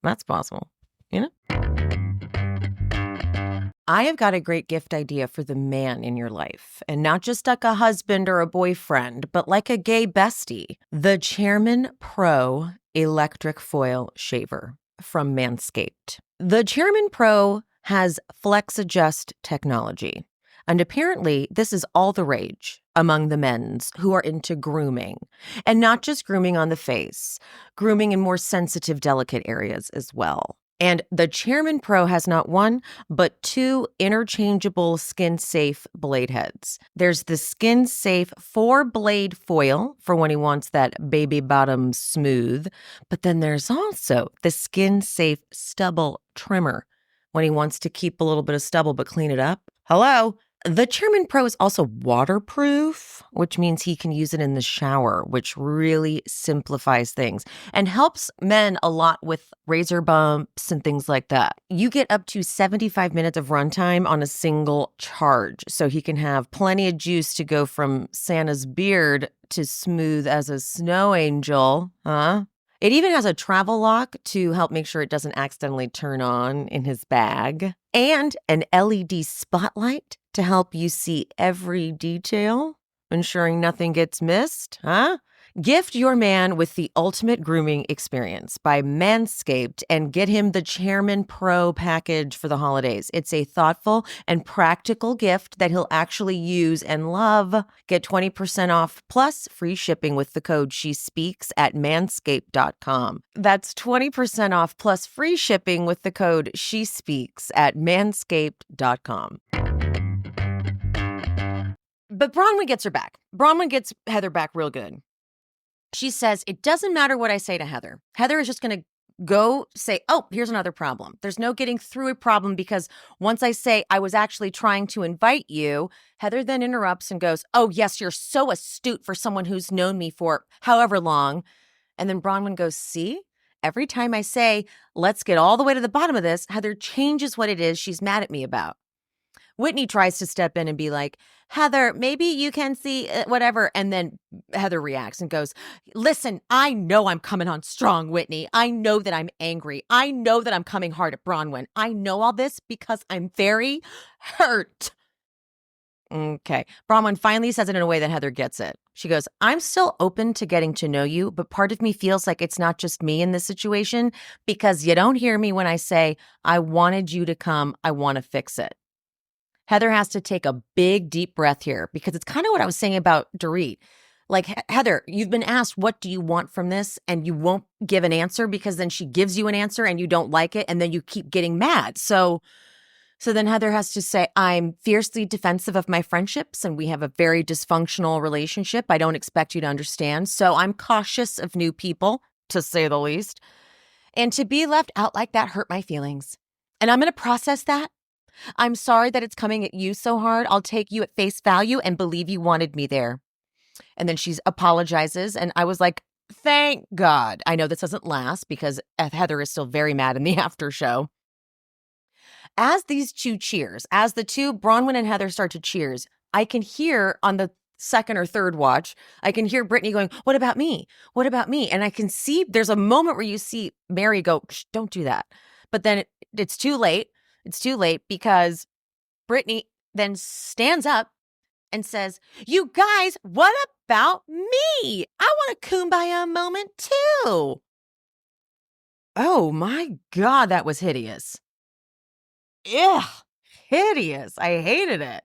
That's possible, I have got a great gift idea for the man in your life, and not just like a husband or a boyfriend, but like a gay bestie. The Chairman Pro Electric Foil Shaver from Manscaped. The Chairman Pro has Flex Adjust technology, and apparently this is all the rage among the men's who are into grooming, and not just grooming on the face, grooming in more sensitive, delicate areas as well. And the Chairman Pro has not one, but two interchangeable skin-safe blade heads. There's the skin-safe 4-blade foil for when he wants that baby bottom smooth, but then there's also the skin-safe stubble trimmer when he wants to keep a little bit of stubble but clean it up. Hello? The Chairman Pro is also waterproof, which means he can use it in the shower, which really simplifies things and helps men a lot with razor bumps and things like that. You get up to 75 minutes of runtime on a single charge, so he can have plenty of juice to go from Santa's beard to smooth as a snow angel, huh? It even has a travel lock to help make sure it doesn't accidentally turn on in his bag, and an LED spotlight to help you see every detail, ensuring nothing gets missed, huh? Gift your man with the ultimate grooming experience by Manscaped and get him the Chairman Pro package for the holidays. It's a thoughtful and practical gift that he'll actually use and love. Get 20% off plus free shipping with the code SHESPEAKS at manscaped.com. That's 20% off plus free shipping with the code SHESPEAKS at manscaped.com. But Bronwyn gets her back. Bronwyn gets Heather back real good. She says, it doesn't matter what I say to Heather. Heather is just going to go say, oh, here's another problem. There's no getting through a problem because once I say I was actually trying to invite you, Heather then interrupts and goes, oh, yes, you're so astute for someone who's known me for however long. And then Bronwyn goes, see, every time I say, let's get all the way to the bottom of this, Heather changes what it is she's mad at me about. Whitney tries to step in and be like, Heather, maybe you can see whatever. And then Heather reacts and goes, listen, I know I'm coming on strong, Whitney. I know that I'm angry. I know that I'm coming hard at Bronwyn. I know all this because I'm very hurt. Okay. Bronwyn finally says it in a way that Heather gets it. She goes, I'm still open to getting to know you, but part of me feels like it's not just me in this situation because you don't hear me when I say, I wanted you to come. I want to fix it. Heather has to take a big, deep breath here because it's kind of what I was saying about Dorit. Like, Heather, you've been asked, what do you want from this? And you won't give an answer because then she gives you an answer and you don't like it. And then you keep getting mad. So then Heather has to say, I'm fiercely defensive of my friendships and we have a very dysfunctional relationship. I don't expect you to understand. So I'm cautious of new people, to say the least. And to be left out like that hurt my feelings. And I'm going to process that. I'm sorry that it's coming at you so hard. I'll take you at face value and believe you wanted me there. And then she apologizes. And I was like, thank God. I know this doesn't last because Heather is still very mad in the after show. As these two cheers, as the two, Bronwyn and Heather, start to cheers, I can hear on the second or third watch, I can hear Brittany going, what about me? What about me? And I can see there's a moment where you see Mary go, don't do that. But then it's too late. It's too late because Brittany then stands up and says, you guys, what about me? I want a kumbaya moment too. Oh my God, that was hideous. Ugh, hideous. I hated it.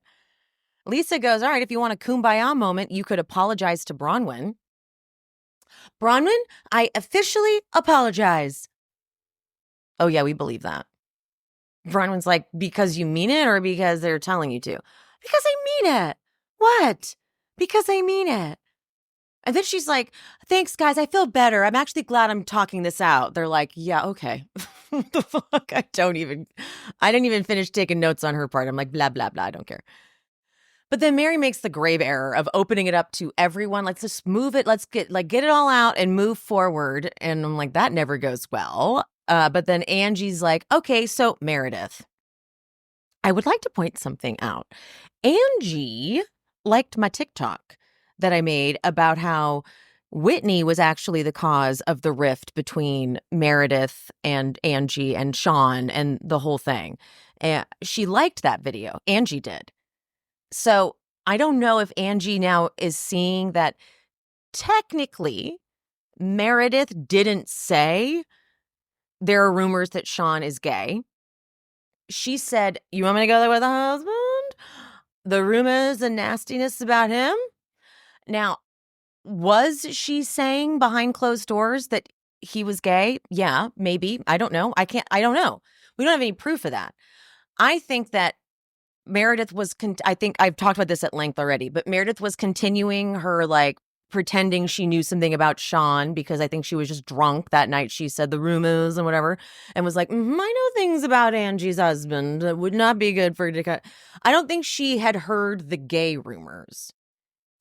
Lisa goes, all right, if you want a kumbaya moment, you could apologize to Bronwyn. Bronwyn, I officially apologize. Oh yeah, we believe that. Bronwyn's like, because you mean it or because they're telling you to? Because I mean it. What? Because I mean it. And then she's like, thanks, guys. I feel better. I'm actually glad I'm talking this out. They're like, yeah, okay. What the fuck? I didn't even finish taking notes on her part. I'm like, blah, blah, blah. I don't care. But then Mary makes the grave error of opening it up to everyone. Let's just move it. Let's get it all out and move forward. And I'm like, that never goes well. But then Angie's like, okay, so Meredith, I would like to point something out. Angie liked my TikTok that I made about how Whitney was actually the cause of the rift between Meredith and Angie and Sean and the whole thing. And she liked that video. Angie did. So I don't know if Angie now is seeing that technically Meredith didn't say there are rumors that Sean is gay. She said, you want me to go there with the husband? The rumors and nastiness about him? Now, was she saying behind closed doors that he was gay? Yeah, maybe. I don't know. I don't know. We don't have any proof of that. I think that Meredith was, I think I've talked about this at length already, but Meredith was continuing her like pretending she knew something about Sean because I think she was just drunk that night. She said the rumors and whatever and was like, I know things about Angie's husband that would not be good for her to cut. I don't think she had heard the gay rumors.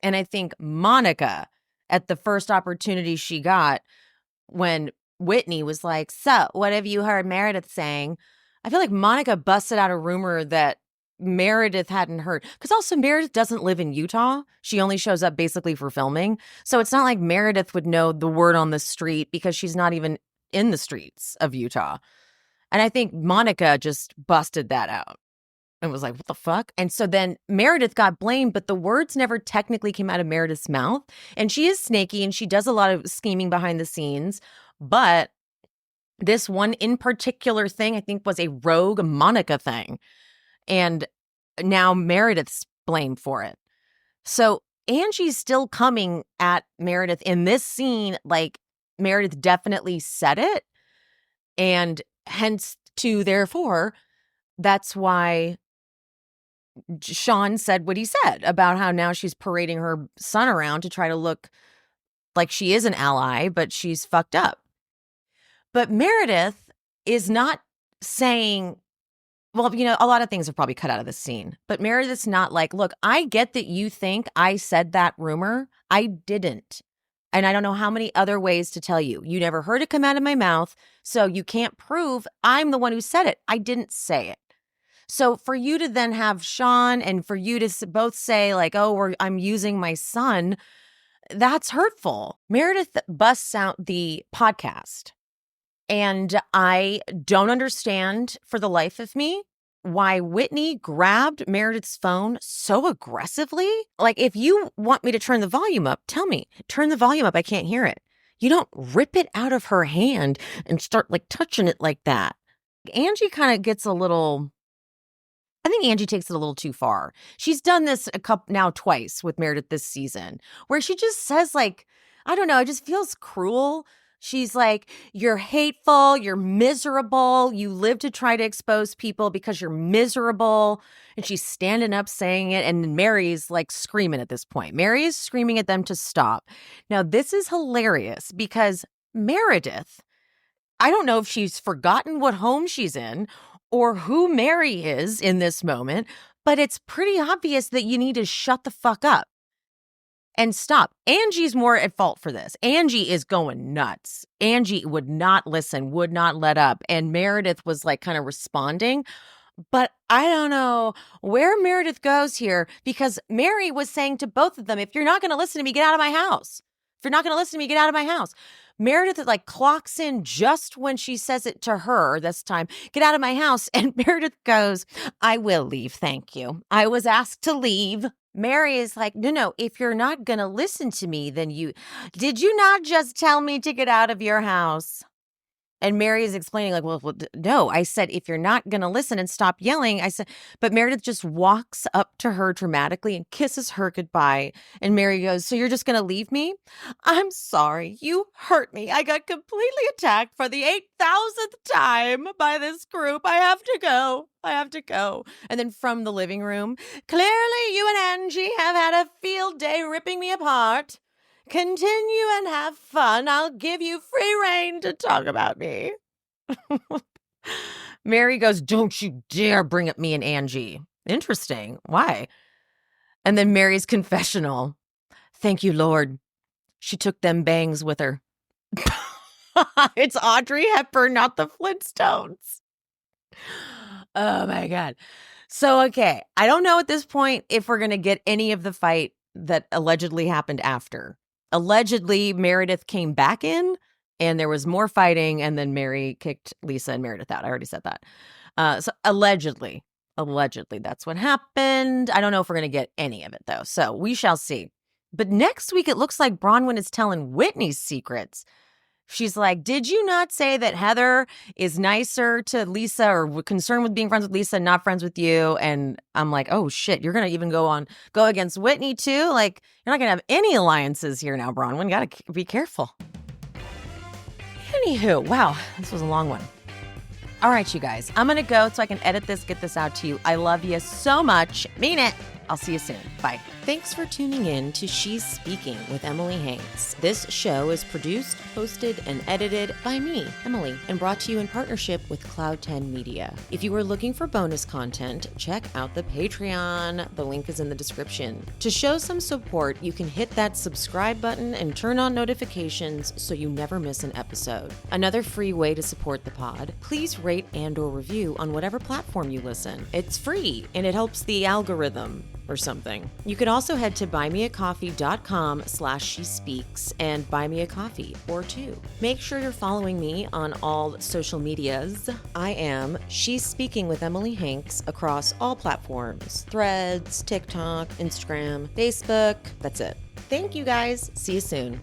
And I think Monica, at the first opportunity she got when Whitney was like, so what have you heard Meredith saying? I feel like Monica busted out a rumor that Meredith hadn't heard. Because also Meredith doesn't live in Utah. She only shows up basically for filming. So it's not like Meredith would know the word on the street because she's not even in the streets of Utah. And I think Monica just busted that out and was like, what the fuck? And so then Meredith got blamed, but the words never technically came out of Meredith's mouth. And she is snaky and she does a lot of scheming behind the scenes. But this one in particular thing, I think, was a rogue Monica thing. And now Meredith's blamed for it. So Angie's still coming at Meredith in this scene like Meredith definitely said it. And hence therefore, that's why Sean said what he said about how now she's parading her son around to try to look like she is an ally, but she's fucked up. But Meredith is not saying, well, a lot of things are probably cut out of this scene, but Meredith's not like, look, I get that you think I said that rumor. I didn't. And I don't know how many other ways to tell you. You never heard it come out of my mouth, so you can't prove I'm the one who said it. I didn't say it. So for you to then have Sean and for you to both say like, oh, I'm using my son, that's hurtful. Meredith busts out the podcast. And I don't understand for the life of me why Whitney grabbed Meredith's phone so aggressively. Like, if you want me to turn the volume up, tell me. Turn the volume up. I can't hear it. You don't rip it out of her hand and start like touching it like that. Angie kind of gets I think Angie takes it a little too far. She's done this twice with Meredith this season, where she just says like, I don't know, it just feels cruel. She's like, you're hateful, you're miserable, you live to try to expose people because you're miserable. And she's standing up saying it. And Mary's like screaming at this point. Mary is screaming at them to stop. Now, this is hilarious because Meredith, I don't know if she's forgotten what home she's in or who Mary is in this moment, but it's pretty obvious that you need to shut the fuck up. And stop. Angie's more at fault for this. Angie is going nuts. Angie would not listen, would not let up. And Meredith was like kind of responding. But I don't know where Meredith goes here because Mary was saying to both of them, if you're not going to listen to me, get out of my house. If you're not going to listen to me, get out of my house. Meredith like clocks in just when she says it to her this time, get out of my house. And Meredith goes, I will leave. Thank you. I was asked to leave. Mary is like, no, if you're not going to listen to me, then did you not just tell me to get out of your house? And Mary is explaining like, well, no, I said, if you're not going to listen and stop yelling, I said, but Meredith just walks up to her dramatically and kisses her goodbye. And Mary goes, so you're just going to leave me? I'm sorry. You hurt me. I got completely attacked for the 8,000th time by this group. I have to go. And then from the living room, clearly you and Angie have had a field day ripping me apart. Continue and have fun. I'll give you free rein to talk about me. Mary goes, don't you dare bring up me and Angie. Interesting. Why? And then Mary's confessional. Thank you, Lord. She took them bangs with her. It's Audrey Hepburn, not the Flintstones. Oh, my God. So, okay. I don't know at this point if we're going to get any of the fight that allegedly happened after. Allegedly, Meredith came back in and there was more fighting and then Mary kicked Lisa and Meredith out. I already said that. So allegedly, that's what happened. I don't know if we're going to get any of it, though. So we shall see. But next week, it looks like Bronwyn is telling Whitney's secrets. She's like, did you not say that Heather is nicer to Lisa or concerned with being friends with Lisa and not friends with you? And I'm like, oh, shit, you're going to even go against Whitney, too? Like, you're not going to have any alliances here now, Bronwyn. Got to be careful. Anywho, wow, this was a long one. All right, you guys, I'm going to go so I can edit this, get this out to you. I love you so much. Mean it. I'll see you soon. Bye. Thanks for tuning in to She's Speaking with Emily Hanks. This show is produced, hosted, and edited by me, Emily, and brought to you in partnership with Cloud 10 Media. If you are looking for bonus content, check out the Patreon. The link is in the description. To show some support, you can hit that subscribe button and turn on notifications so you never miss an episode. Another free way to support the pod, please rate and/or review on whatever platform you listen. It's free, and it helps the algorithm or something. You could also head to buymeacoffee.com/shespeaks and buy me a coffee or two. Make sure you're following me on all social medias. I am She's Speaking with Emily Hanks across all platforms: Threads, TikTok, Instagram, Facebook. That's it. Thank you guys. See you soon.